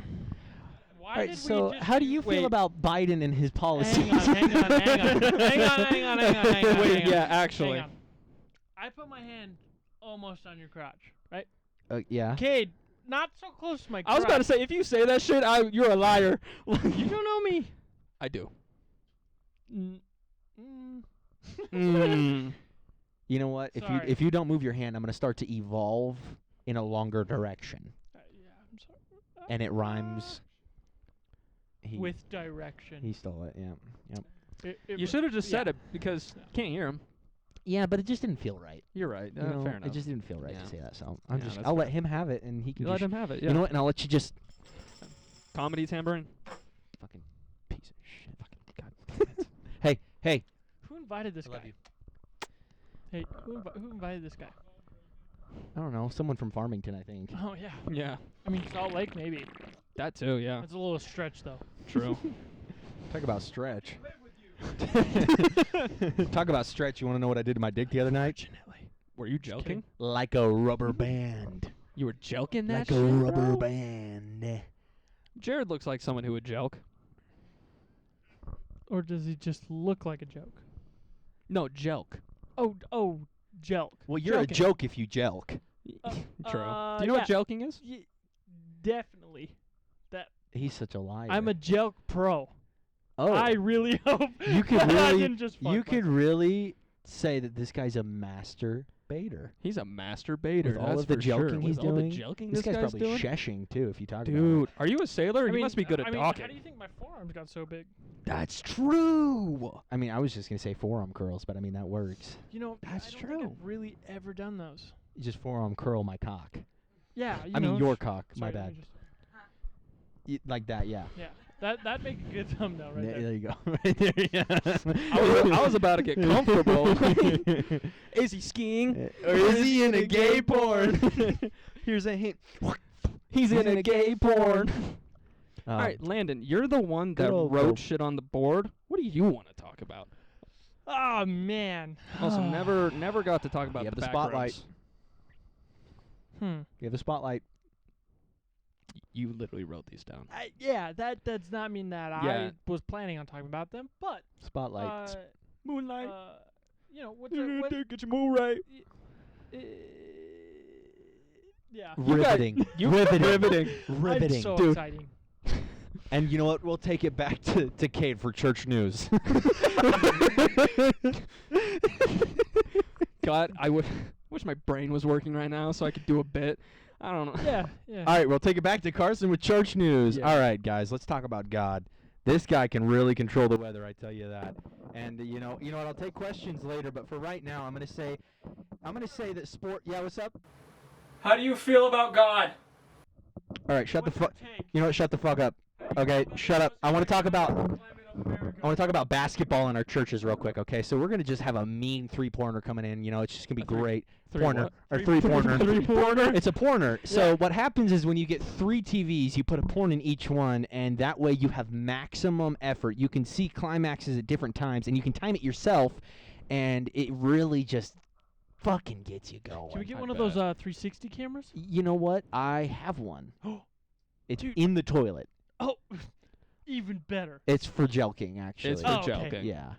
Why All right, did so we just how do you Wait. feel about Biden and his policies? Hang on. Hang on. Wait, hang yeah, on. actually. Hang on. I put my hand almost on your crotch, right? Yeah. Cade, not so close to my crotch. I was about to say, if you say that shit, you're a liar. You don't know me. I do. Mm. You know what? Sorry. If you don't move your hand, I'm gonna start to evolve in a longer direction, Yeah, I'm sorry. and it rhymes. With direction. He stole it. Yeah. Yep. It You was- should have just said yeah. it because you can't hear him. Yeah, but it just didn't feel right. You're right. You know, Fair enough. it just didn't feel right Yeah. to say that. So Yeah, I'll that's let fair. him have it, and he can. You let just, him have it. Yeah. You know what? And I'll let you just Comedy tambourine. fucking piece of shit. Fucking god. Hey. Who invited this I guy? love you. Hey, who invited this guy? I don't know. Someone from Farmington, I think. Oh yeah. Yeah. I mean Salt Lake maybe. That too. Yeah. That's a little stretch though. True. Talk about stretch. Talk about stretch. You want to know what I did to my dick the other night? Were you joking? Like a rubber band. You were joking that Like shit, a rubber bro? band. Jared looks like someone who would joke. Or does he just look like a joke? No, joke. Oh, jelk. Well, you're Joking. a joke if you jelk. True. Uh, Do you know what yeah. joking is? Definitely. He's such a liar. I'm a jelk pro. Oh, I really hope you could that I really, didn't just fuck you could myself. really say that this guy's a master baiter. He's a masturbator. With all that's of the for sure. joking he's With all the doing, joking This this guy's probably doing? sheshing too. If you talk about Dude, are you a sailor? I You mean, must be good at I mean, talking. How do you think my forearms got so big? it. That's true. I mean, I was just gonna say forearm curls, but I mean that works. You know, That's I don't true. think I've really ever done those. You just forearm curl my cock. Yeah, I mean your just- cock. My sorry, let bad. me just- Like that, yeah. Yeah, that'd make a good thumbnail right Yeah, there. there you go. Right there, yeah. I was about to get comfortable. Is he skiing? Or is he in a gay porn? Here's a hint. He's in a gay porn. All right, Landon, you're the one that good old wrote Bill. shit on the board. What do you want to talk about? Oh man. Also, never got to talk about You the have the back spotlight. rows. You have the spotlight. You literally wrote these down. Yeah, that does not mean that Yeah. I was planning on talking about them, but Spotlight. Moonlight. you know what's what, Get your move right. yeah. Riveting. Riveting. Riveting. It's so Dude. exciting. And you know what? We'll take it back to Cade for church news. God, I wish my brain was working right now so I could do a bit. I don't know. Yeah, yeah. All right, we'll take it back to Carson with church news. Yeah. All right, guys, let's talk about God. This guy can really control the weather, I tell you that. And you know what? I'll take questions later, but for right now, I'm gonna say that sport. Yeah, what's up? How do you feel about God? All right, shut the What's your fuck. take? You know what? Shut the fuck up. Okay, shut up. I want to talk about basketball in our churches real quick. Okay, so we're gonna just have a mean three-pointer coming in. You know, it's just gonna be great. Pointer or three-pointer. Three-pointer? It's a pointer. So what happens is when you get 3 TVs, you put a porn in each one, and that way you have maximum effort. You can see climaxes at different times, and you can time it yourself, and it really just fucking gets you going. Can we get I one of bet. those 360 cameras? You know what? I have one. It's Dude. in the toilet. Oh, even better. It's for jelking, actually. It's for Oh, okay. joking. Yeah.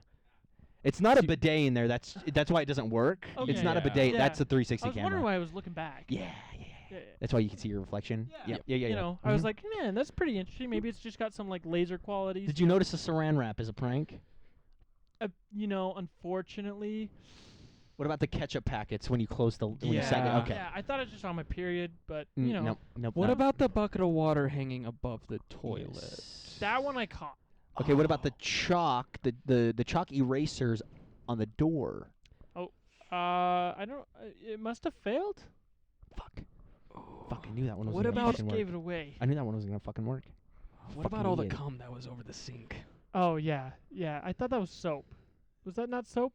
It's not a bidet in there. That's why it doesn't work. Okay. It's not a Yeah. bidet. Yeah. That's a I 360 was camera. wondering why I was looking back. Yeah. Yeah. That's why you can see your reflection. Yeah. Yeah. You know, I was Mhm. like, man, that's pretty interesting. Maybe it's just got some like laser qualities. Did you notice the saran wrap is a prank? You know, unfortunately. What about the ketchup packets when you close the when you sag it? Yeah. Okay. Yeah, I thought it was just on my period, but you know, Nope. What about the bucket of water hanging above the toilet? that one I caught. Okay, what about the chalk, the chalk erasers on the door? I don't. It must have failed. Fuck, I knew that one was What gonna about- You just fucking gave work. it away. I knew that one was gonna fucking work. What Fucking about all the idiot. cum that was over the sink? Oh yeah, yeah. I thought that was soap. Was that not soap?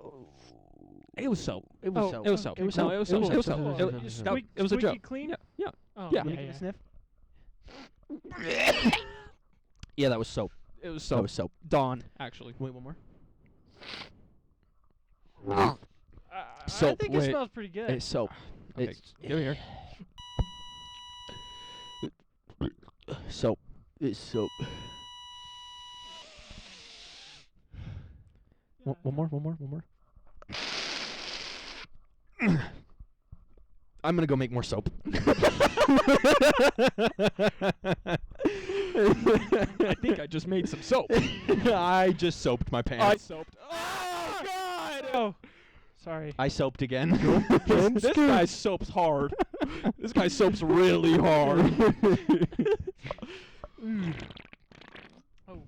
It was soap. It was It was soap. It was No, soap. it was It was soap. It was soap. soap. It was It was soap. soap. It was a Squeaky joke. clean? Yeah. Yeah. Oh, Yeah. Let me yeah, give it yeah. a sniff. Yeah, that was soap. It was That soap. was soap. Dawn, actually. Wait, one more. I Soap. think Wait. it smells pretty good. It's soap. Okay, It's give it here. soap. It's soap. One more. I'm gonna go make more soap. I think I just made some soap. I just soaped my I pants. soaped. Oh God! Oh, sorry. I soaped again. This guy soaps hard. This guy soaps really hard. Oh,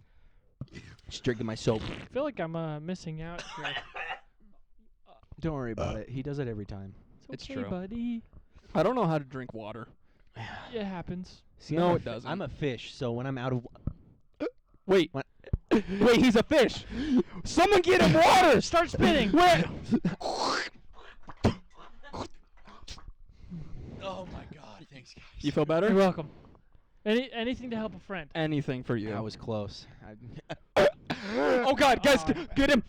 Just drinking my soap. I feel like I'm missing out here. Don't worry about it. He does it every time. It's It's okay, true. buddy. I don't know how to drink water. It happens. See, No, I'm a it doesn't. I'm a fish, so when I'm out of Wait. What? Wait, he's a fish. Someone get him water. Start spitting. Wait. Oh my God! Thanks, guys. You feel better? You're welcome. Anything to help a friend. Anything for you. That was close. Oh God, guys, get him.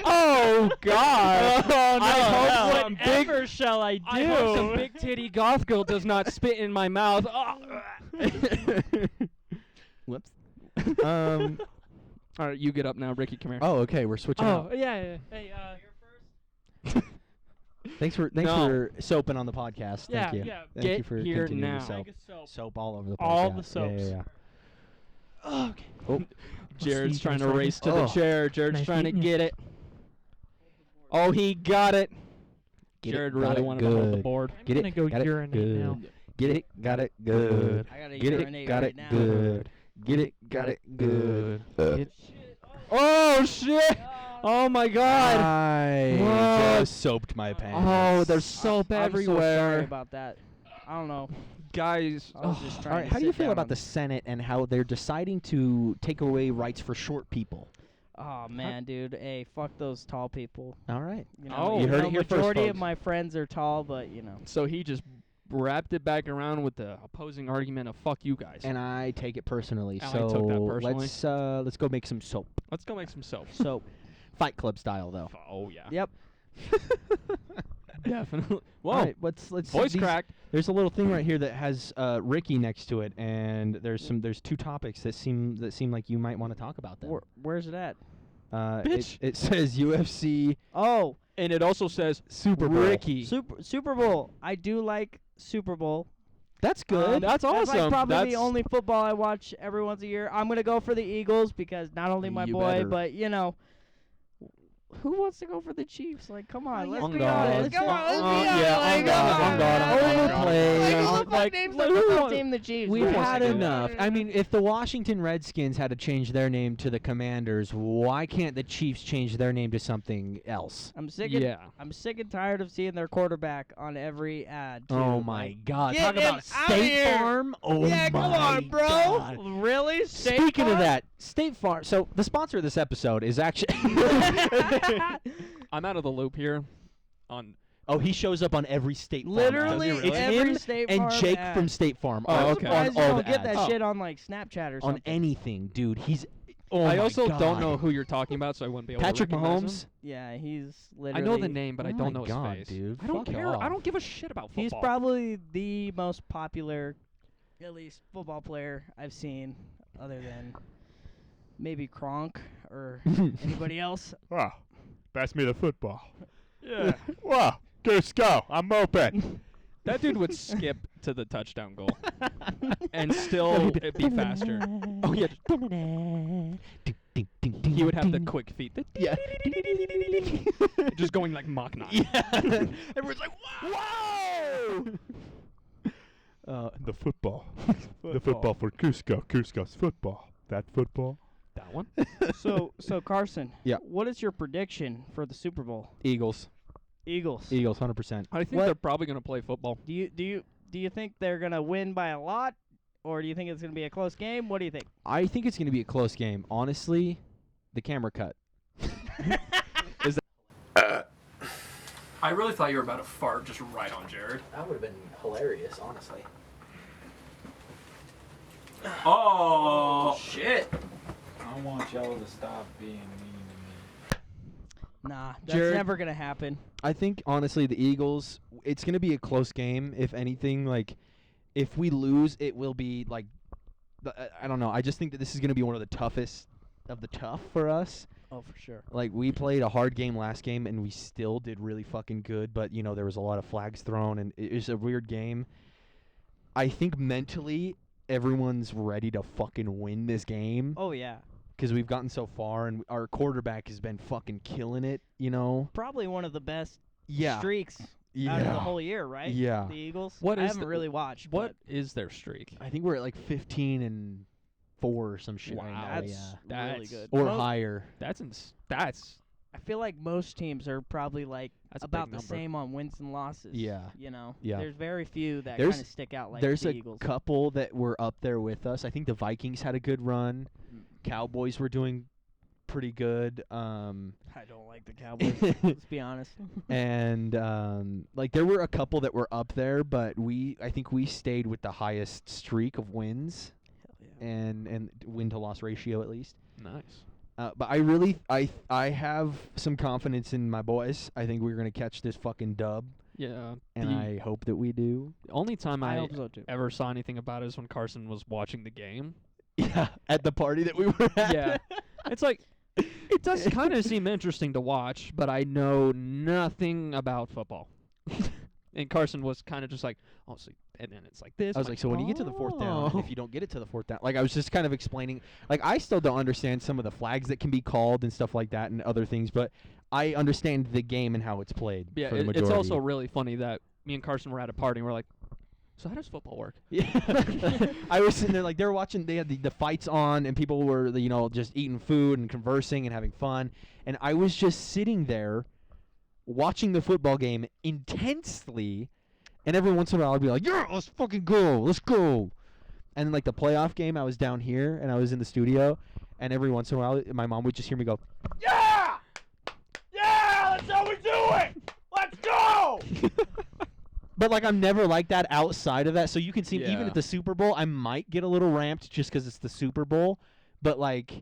Oh God. Oh, I hope some big, Whatever shall I do? I hope some big titty goth girl does not spit in my mouth. Whoops. All right, you get up now, Ricky. Come here. Oh, okay. We're switching Oh, out. yeah. Hey, Thanks for soaping on the podcast. Yeah, Thank you. yeah. Thank Get you for here continuing now. to soap. bag of soap. Soap all over the place. All yeah. the soaps. Yeah. Oh, okay. Oh, Jared's Steve, trying to nice race to meeting the you. chair. Jared's Nice trying to meeting you. get it. Oh, he got it. get Jared it, got really it wanted to hold the good. board. I'm Get gonna it, go got it, urinate good. now. Get it, got it, good. I gotta Get it, urinate got right it, now. good. Get it, got it, good. Oh shit! Oh my God! I Whoa. just soaped my pants. Oh, there's soap I'm so everywhere. sorry about that. I don't know. Guys, I was just All trying right, to how do you sit feel down about on- the Senate and how they're deciding to take away rights for short people? Oh man, dude. Hey, fuck those tall people. All right. You know, Oh, you heard know, it here first, majority of folks. my friends are tall, but you know. so he just wrapped it back around with the opposing argument of "fuck you guys." And I take it personally. I so took that personally. let's go make some soap. Let's go make some soap. So, Fight Club style though. Oh yeah, yep. definitely. Whoa, All right, let's voice these- cracked. There's a little thing right here that has Ricky next to it, and there's 2 topics that seem like you might want to talk about them. Where's it at? Bitch. It says UFC Oh, And it also says Super Bowl. Ricky. Super Bowl. I do like Super Bowl. That's good. That's That's awesome. like probably That's the only football I watch every once a year. I'm gonna go for the Eagles because not only my You boy, better. but you know, who wants to go for the Chiefs? Like, come on, let's On be God. honest. Come on, let's be honest. yeah, like, on God, come on God, on God. Overplay. Like, Like, on- who the fuck like, names like, the who football wants- team the Chiefs? We've wants had to do that? enough. I mean, if the Washington Redskins had to change their name to the Commanders, why can't the Chiefs change their name to something else? I'm sick. Yeah. I'm sick and tired of seeing their quarterback on every ad. Too. Oh my Like, God! get Talk him about outta State here. Farm. Oh yeah, my come on, bro. God. Really? State Speaking of Farm? that, State Farm. So the sponsor of this episode is actually. I'm out of the loop here. Oh, he shows up on every State Farm. ad. Literally Does he really? every It's him State and Farm Jake ad. from State Farm. Oh, are I'm okay. surprised on you all don't the get that ads. shit on like Snapchat or On something. anything, dude. He's. Oh I my also God. don't know who you're talking about, so I wouldn't be able Patrick to recognize Mahomes. him. Yeah, he's I literally. know the name, but I Oh don't my know God, his face. dude. I don't Fuck care. I off. don't give a shit about football. He's probably the most popular, at least football player I've seen, other than maybe Kronk or anybody else. Wow. Pass me the football. Yeah. Wow. Goose go. I'm open. That dude would skip to the touchdown goal and still it'd be faster. Oh yeah. He would have the quick feet. Yeah. Just going like Mach 9. Yeah. Everyone's like, whoa! The football. The football for Cusco. Cusco's football. That football. That one? So Carson. Yeah. What is your prediction for the Super Bowl? Eagles. Eagles. Eagles, 100%. I think What- they're probably going to play football. Do you think they're gonna win by a lot, or do you think it's gonna be a close game? What do you think? I think it's going to be a close game. Honestly, the camera cut. I really thought you were about to fart just right on Jared. That would have been hilarious, honestly. Oh, shit. I want y'all to stop being mean to me. Nah, that's Jared- never gonna happen. I think, honestly, the Eagles, it's going to be a close game. If anything, like, if we lose, it will be, like, I don't know. I just think that this is going to be one of the toughest of the tough for us. Oh, for sure. Like, we played a hard game last game, and we still did really fucking good. But, you know, there was a lot of flags thrown, and it was a weird game. I think mentally, everyone's ready to fucking win this game Oh yeah. because we've gotten so far, and our quarterback has been fucking killing it, you know? Probably one of the best Yeah. streaks out of the whole year, right? Yeah. The Eagles. What I is haven't the- really watched. What is their streak? I think we're at like 15-4 or some shit right Wow. now. That's Yeah. really good. Or Most- higher. That's I feel like most teams are probably like That's a big about the number. same on wins and losses. Yeah. You know. Yeah. There's very few that There's- kind of stick out like There's the a Eagles. couple that were up there with us. I think the Vikings had a good run. Mm. Cowboys were doing pretty good. I don't like the Cowboys. Let's be honest. And like there were a couple that were up there, but I think we stayed with the highest streak of wins Hell yeah. and win to loss ratio at least. nice. But I really I have some confidence in my boys. I think we're gonna catch this fucking dub, Yeah. and I hope that we do. The only time I I hope so too. ever saw anything about it is when Carson was watching the game. Yeah, at the party that we were at. Yeah. It's like it does kind of seem interesting to watch, but I know nothing about football. And Carson was kind of just like, oh, so, and then it's like this. I was like, so when you get to the fourth down, and if you don't get it to the fourth down, like I was just kind of explaining, like I still don't understand some of the flags that can be called and stuff like that and other things, but I understand the game and how it's played. yeah, for the it's majority. also really funny that me and Carson were at a party and we're like, so how does football work? Yeah. I was sitting there like they were watching. They had the fights on, and people were just eating food and conversing and having fun, and I was just sitting there watching the football game intensely. And every once in a while, I'd be like, yeah, let's fucking go. Let's go. And like the playoff game, I was down here, and I was in the studio. And every once in a while, my mom would just hear me go, yeah! Yeah, that's how we do it! Let's go! But like I'm never like that outside of that. So you can see, even Yeah. at the Super Bowl, I might get a little ramped just because it's the Super Bowl. But like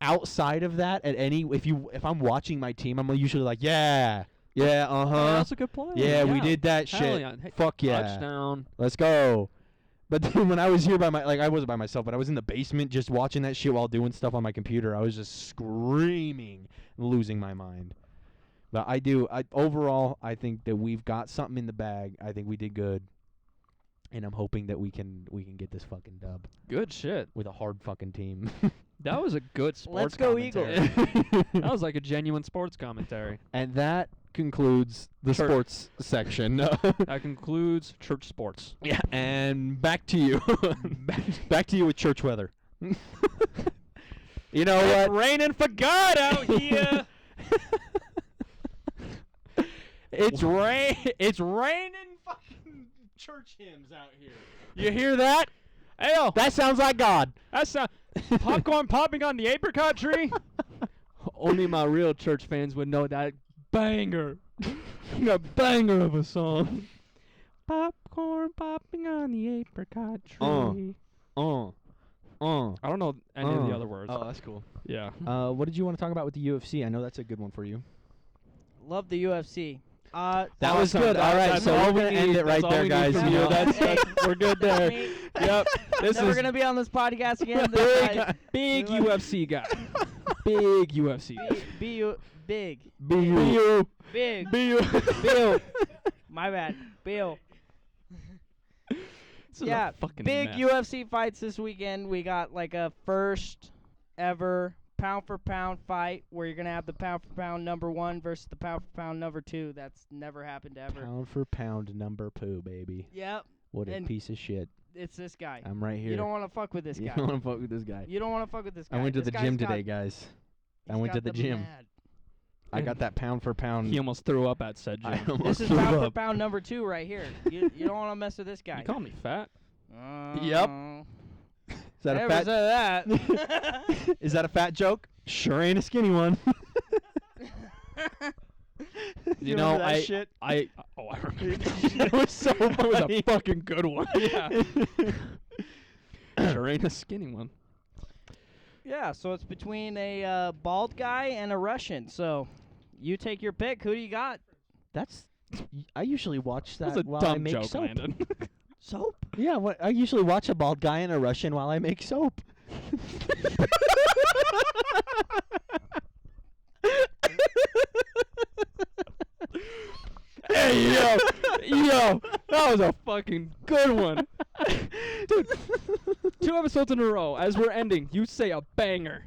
outside of that, if I'm watching my team, I'm usually like, yeah. Yeah, Oh, that's a good play. Yeah, we did that Hell shit. yeah. Hey, Fuck yeah. Touchdown. Let's go. But then when I was here I wasn't by myself, but I was in the basement just watching that shit while doing stuff on my computer. I was just screaming, losing my mind. But overall, I think that we've got something in the bag. I think we did good. and I'm hoping that we can get this fucking dub Good shit. with a hard fucking team. That was a good sports Let's go commentary. That was like a genuine sports commentary. And that concludes the Church. sports section. That concludes church sports. Yeah, and back to you. back to you with church weather. You know what? Raining for God out here. It's raining fucking church hymns out here. You hear that? Ayo, That sounds like God. that's popcorn popping on the apricot tree. Only my real church fans would know that banger. A banger of a song. Popcorn popping on the apricot tree. I don't know any of the other words. Oh, that's cool. Yeah. What did you want to talk about with the UFC? I know that's a good one for you. Love the UFC. That was Awesome. good. All right, That's so all we're we gonna need. end it right That's all there, we need guys. from You you. know, That's we're good there. Yep. This Never is gonna be on this podcast again. big UFC guy. Big UFC guy. Big. B-U. Big. B-U. Bill. My bad. Bill. This is Yeah, a fucking big mess. UFC fights this weekend. We got like a first ever pound for pound fight where you're gonna have the pound for pound number 1 versus the pound for pound number 2. That's never happened ever. Pound for pound number poo, baby. Yep, What a And- piece of shit. it's this guy. I'm right here. You don't want to fuck with this You guy. don't want to fuck with this guy. You don't want to fuck with this guy. I went to This the guy's gym got- today, guys. I he's went to got the gym. mad. I got that pound for pound. He almost threw up at said I gym. almost This is threw pound for up. pound number 2 right here. You don't want to mess with this guy. You call me fat? Yep. Is that a Never fat? said that. Is that a fat joke? Sure ain't a skinny one. You know, remember that I shit? I remember It was so that was funny. a fucking good one. Yeah. Sure ain't a skinny one. Yeah, so it's between a bald guy and a Russian. So you take your pick. Who do you got? That's. I usually watch that That's a while I dumb make joke, soap. Landon. Soap? Yeah, I usually watch a bald guy and a Russian while I make soap. Hey, yo, that was a fucking good one. Dude, 2 episodes in a row, as we're ending, you say a banger.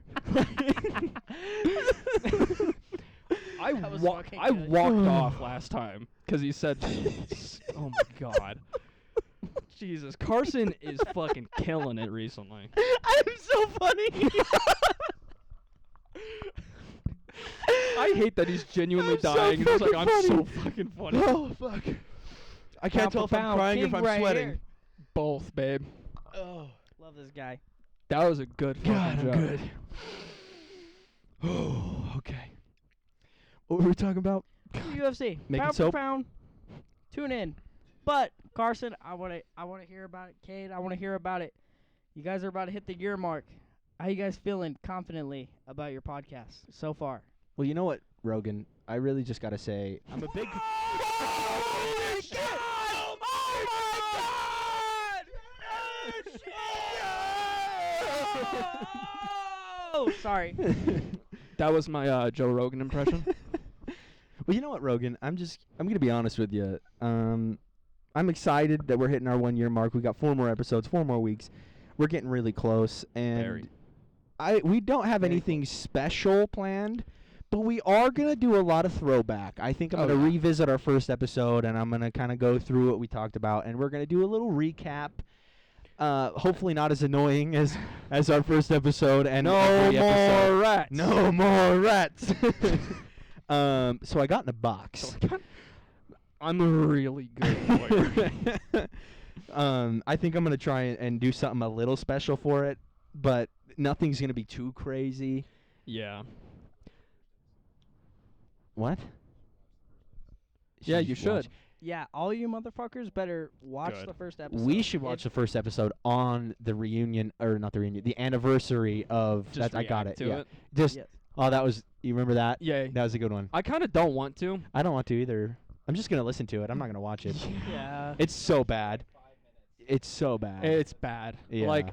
That was fucking I good. walked off last time because he said, oh my God. Jesus, Carson is fucking killing it recently. I'm so funny. I hate that he's genuinely I'm so dying. He's like, fucking I'm so funny." fucking funny. Oh fuck! I can't Pound tell for if I'm pound crying or if king I'm right sweating. here. Both, babe. Oh, love this guy. That was a good fucking God, I'm joke. good. Oh, okay. What were we talking about? UFC. Making pound soap? for pound. Tune in. But Carson, I wanna hear about it. Cade, I wanna hear about it. You guys are about to hit the year mark. How you guys feeling confidently about your podcast so far? Well, you know what, Rogan? I really just gotta say, I'm a big. Oh, sorry. That was my Joe Rogan impression. Well, you know what, Rogan? I'm gonna be honest with you. I'm excited that we're hitting our 1 year mark. We got 4 more episodes, 4 more weeks. We're getting really close, and Very. we don't have Very anything special planned, but we are gonna do a lot of throwback. I think I'm Oh, gonna yeah. revisit our first episode, and I'm gonna kind of go through what we talked about, and we're gonna do a little recap. Hopefully not as annoying as our first episode, and every episode. rats. No more rats. So I got in a box. I'm a really good lawyer. I think I'm gonna try and do something a little special for it, but nothing's gonna be too crazy. Yeah. What? Yeah, you watch- should. Yeah, all you motherfuckers better watch Good. the first episode. We should watch the first episode on the reunion, or not the reunion, the anniversary of. Just that, I got react it. to Yeah. it. Just. Yes. Oh, that was. You remember that? Yeah. That was a good one. I kind of don't want to. I don't want to either. I'm just gonna listen to it. I'm not gonna watch it. Yeah. It's so bad. It's so bad. It's bad. Yeah. Like,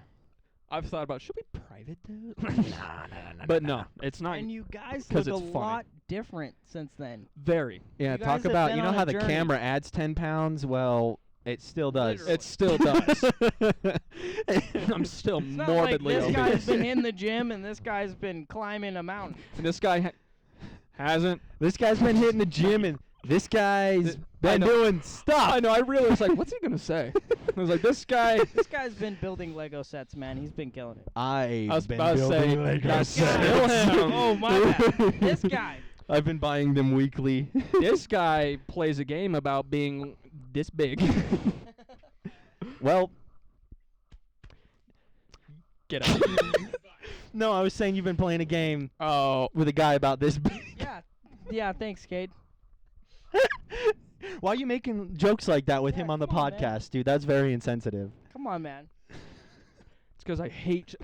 I've thought about, should we private that? nah. But no, it's not. And you guys 'cause look a it's funny. lot different since then. Very. Yeah, You guys talk have about been you know on how a the journey. camera adds 10 pounds. Well, It still does. It still does. I'm still It's not morbidly like this obese. guy's been in the gym and this guy's been climbing a mountain. And this guy hasn't. This guy's been hitting the gym, and this guy's been know. doing stuff. I know. I really was like, what's he gonna say? I was like, this guy. This guy's been building Lego sets, man. He's been killing it. I was been about to say, building Lego that's sets. still him. Oh my bad. This guy. I've been buying them weekly. This guy plays a game about being this big. Well, Get out. no, I was saying you've been playing a game Oh. with a guy about this big. Yeah. Yeah, thanks, Cade. Why are you making jokes like that with Yeah, him on the come on, man. podcast, dude? That's very insensitive. Come on, man. It's because I hate.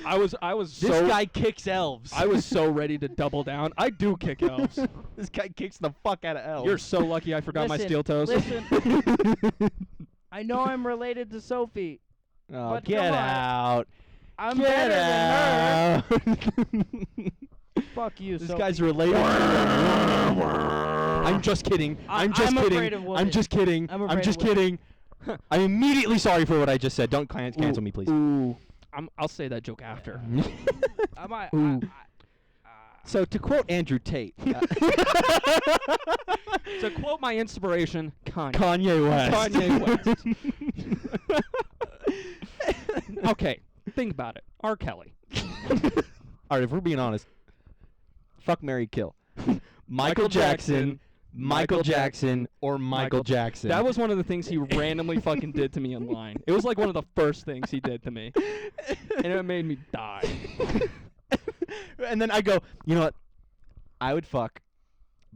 I was This so guy kicks elves. I was so ready to double down. I do kick elves. This guy kicks the fuck out of elves. You're so lucky I forgot my Listen, steel toes. Listen, I know I'm related to Sophie. Oh, But get come on. out. I'm Get better than her. out. Fuck you, This Sophie. guy's related to a woman. I'm just kidding. I'm just I'm kidding. afraid of I'm women. just kidding. I'm I'm afraid just of women. kidding. I'm immediately sorry for what I just said. Don't cancel me, please. Ooh. I'll say that joke after. I might. Ooh. So to quote Andrew Tate, To quote my inspiration, Kanye. Kanye West. Kanye West. Okay, think about it. R. Kelly. All right, if we're being honest, fuck, marry, kill. Michael Jackson, Michael Jackson, or Michael Jackson. That was one of the things he randomly fucking did to me in line. It was like one of the first things he did to me. And it made me die. And then I go, you know what? I would fuck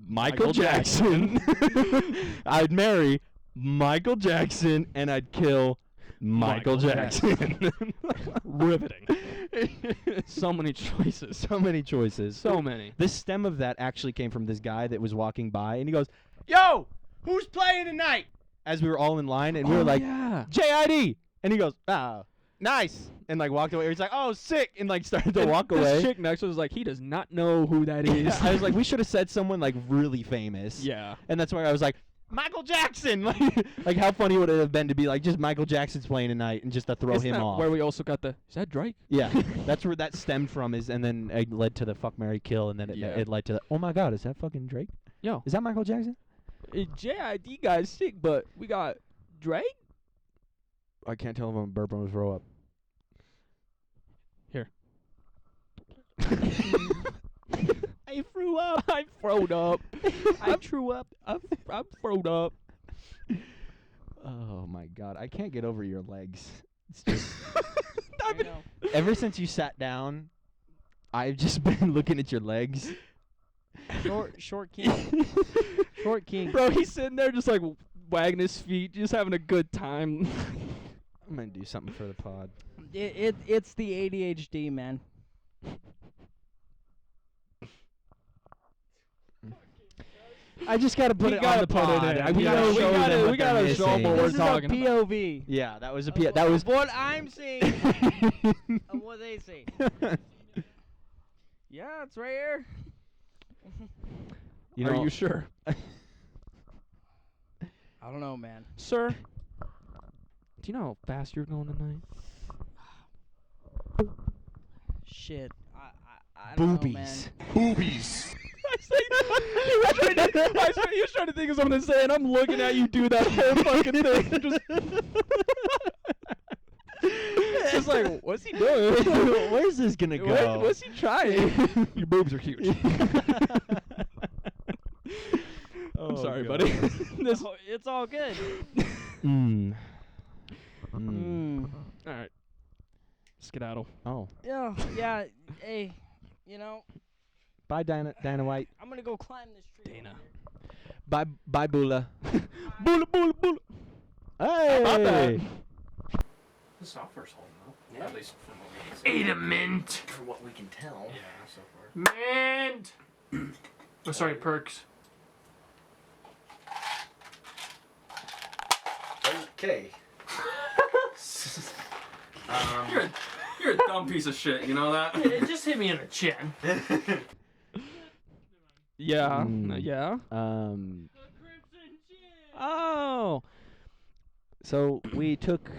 Michael Jackson. I'd marry Michael Jackson, and I'd kill Michael Jackson. Riveting. So many choices. So many choices. So many. The stem of that actually came from this guy that was walking by, and he goes, "Yo, who's playing tonight?" As we were all in line, and we were like, yeah. "JID," and he goes, "Ah, nice," and like walked away. He's like, "Oh, sick," and like started to walk This away. chick next to us was like, he does not know who that is. I was like, we should have said someone like really famous. Yeah. And that's why I was like, Michael Jackson. Like how funny would it have been to be like, just Michael Jackson's playing tonight and just to throw Isn't him that off. where we also got the, is that Drake? Yeah, that's where that stemmed from, and then it led to the fuck, marry, kill, and then Yeah. it led to the, oh my God, is that fucking Drake? Yo. Is that Michael Jackson? JID guy's sick, but we got Drake? I can't tell if I'm burp or throw up. Here. I threw up. I throwed up. I threw up. I'm throwed up. Oh my God, I can't get over your legs. It's just I know. ever since you sat down, I've just been looking at your legs. Short king. Short king. Bro, he's sitting there just like wagging his feet, just having a good time. I'm gonna do something for the pod. It's the ADHD, man. I just gotta put We it gotta on the put it pod. in. I We gotta gotta- show we gotta- them what we they're gotta show 'em missing. what we're This is talking a about. POV. Yeah, that was a of P. That was. what I'm seeing. Of what they see. Yeah, it's right here. You know, Are you sure? I don't know, man. Sir, do you know how fast you're going tonight? Shit. I don't know, man. Boobies. Boobies. He was trying to think of something to say, and I'm looking at you do that whole fucking thing. Just like, what's he doing? Where's this gonna go? What's he trying? Your boobs are huge. I'm sorry, buddy. This, It's all good. Mm. all right. Skedaddle. Oh. Yeah. Hey, you know, Bye, Dana White. I'm gonna go climb this tree. Dana. Bye, Bula. Bula, bula, bula. Hey. about that? The software's holding up. Yeah. At least from what we can see. Eat a mint. For what we can tell. Yeah, so far. Mint! Oh, sorry, perks. Okay. You're a dumb piece of shit, you know that? It just hit me in the chin. Yeah. Mm. Yeah. The Crimson Chin. Oh, So we took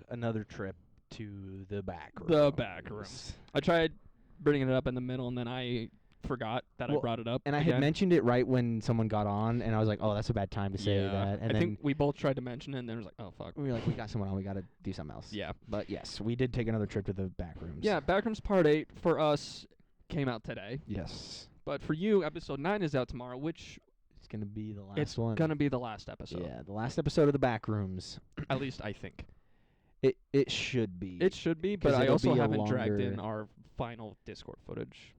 another trip to the back room. the back rooms. I tried bringing it up in the middle, and then I forgot that I Well, brought it up. And I again. had mentioned it right when someone got on, and I was like, "Oh, that's a bad time to say Yeah. that." And I then think we both tried to mention it, and then it was like, oh fuck. we were like, "We got someone on. We got to do something else." Yeah. But yes, we did take another trip to the back rooms. Yeah, Backrooms Part 8 for us came out today. Yes. But for you, episode 9 is out tomorrow, which It's gonna be the last it's one. going to be the last episode. Yeah, the last episode of the back rooms. At least I think. It should be. It should be, 'Cause but I it'll also be a haven't dragged in longer- our final Discord footage.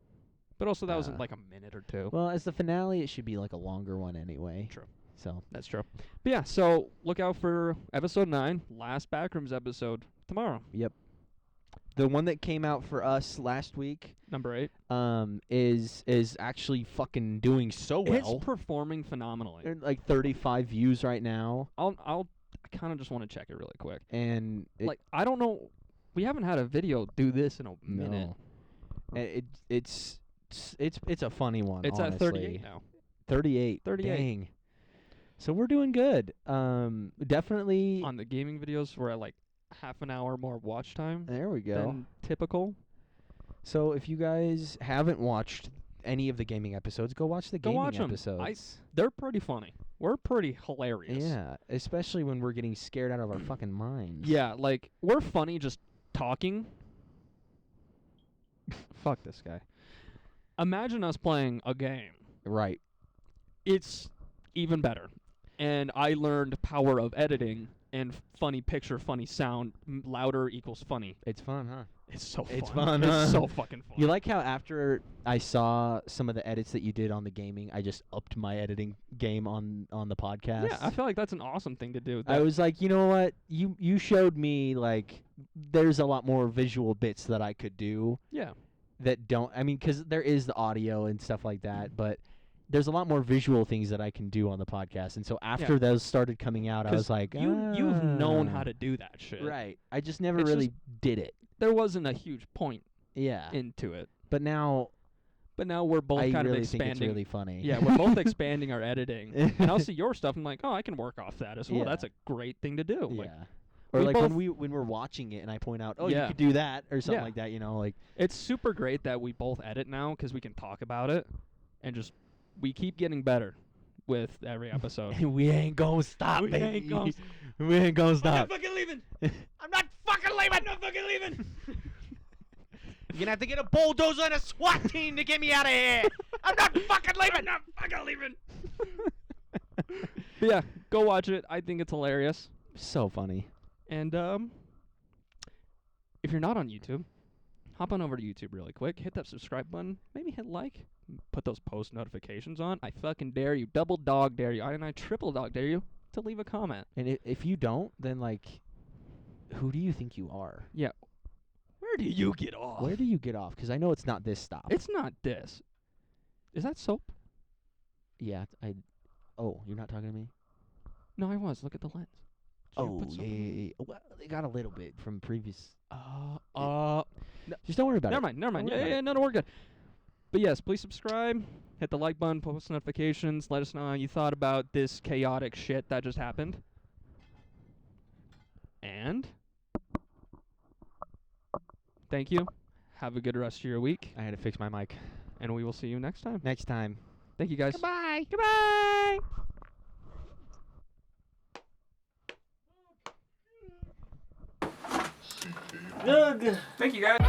But also that was like a minute or two. Well, as the finale, it should be like a longer one anyway. True. So That's true. But yeah, so look out for episode 9, last Backrooms episode, tomorrow. the one that came out for us last week, Number 8. is actually fucking doing so well. It's performing phenomenally. Like 35 views right now, I kind of just want to check it really quick. and Like, I don't know. We haven't had a video do this in a minute. No. It's a funny one. It's at honestly. 38 now. 38. 38. Dang. So we're doing good. Definitely. On the gaming videos, we're at like half an hour more watch time There we go. than typical. So if you guys haven't watched any of the gaming episodes, go watch the Go gaming watch 'em. episodes. They're pretty funny. We're pretty hilarious. Yeah, especially when we're getting scared out of our fucking minds. Yeah, like, we're funny just talking. Fuck this guy. Imagine us playing a game. Right. It's even better. And I learned power of editing and funny picture, funny sound. Louder equals funny. It's fun, huh? It's so fun. It's fun, It's huh? so fucking fun. You like how after I saw some of the edits that you did on the gaming, I just upped my editing game on the podcast? Yeah, I feel like that's an awesome thing to do. I was like, you know what? You showed me, like, there's a lot more visual bits that I could do Yeah. that don't, I mean, because there is the audio and stuff like that, but there's a lot more visual things that I can do on the podcast. And so after those started coming out, I 'Cause was like, you've known how to do that shit. Right. I just never It's really did it. There wasn't a huge point Yeah. into it. But now But now we're both I kind really of think it's expanding. really funny. Yeah, we're both expanding our editing. And I'll see your stuff. I'm like, oh, I can work off that as well. Yeah. That's a great thing to do. Yeah. Like, Or we like both- when we're watching it and I point out, oh, Yeah. you could do that or something Yeah. like that, you know, like it's super great that we both edit now because we can talk about it and just we keep getting better with every episode. we ain't gonna stop, We baby. ain't gonna we ain't gonna stop. fucking leaving. I'm not fucking leaving. I'm not fucking leaving. You're gonna have to get a bulldozer and a SWAT team to get me out of here. I'm not fucking leaving. I'm not fucking leaving. But yeah, go watch it. I think it's hilarious. So funny. And if you're not on YouTube, hop on over to YouTube really quick. Hit that subscribe button. Maybe hit like. Put those post notifications on. I fucking dare you. Double dog dare you. And I triple dog dare you to leave a comment. And if you don't, then like, who do you think you are? Yeah. Where do you get off? Where do you get off? Because I know it's not this stop. It's not this. Is that soap? Yeah. Oh, you're not talking to me? No, I was. Look at the lens. Did you Oh, put yeah, soap in yeah, it? yeah. Well, they got a little bit from previous. Just don't worry about never it. mind. Never mind. Don't worry Yeah, about no, we're good. But yes, please subscribe. Hit the like button. Post notifications. Let us know how you thought about this chaotic shit that just happened. And thank you. Have a good rest of your week. I had to fix my mic. And we will see you next time. Next time. Thank you, guys. Goodbye. Goodbye. CK. Thank you guys.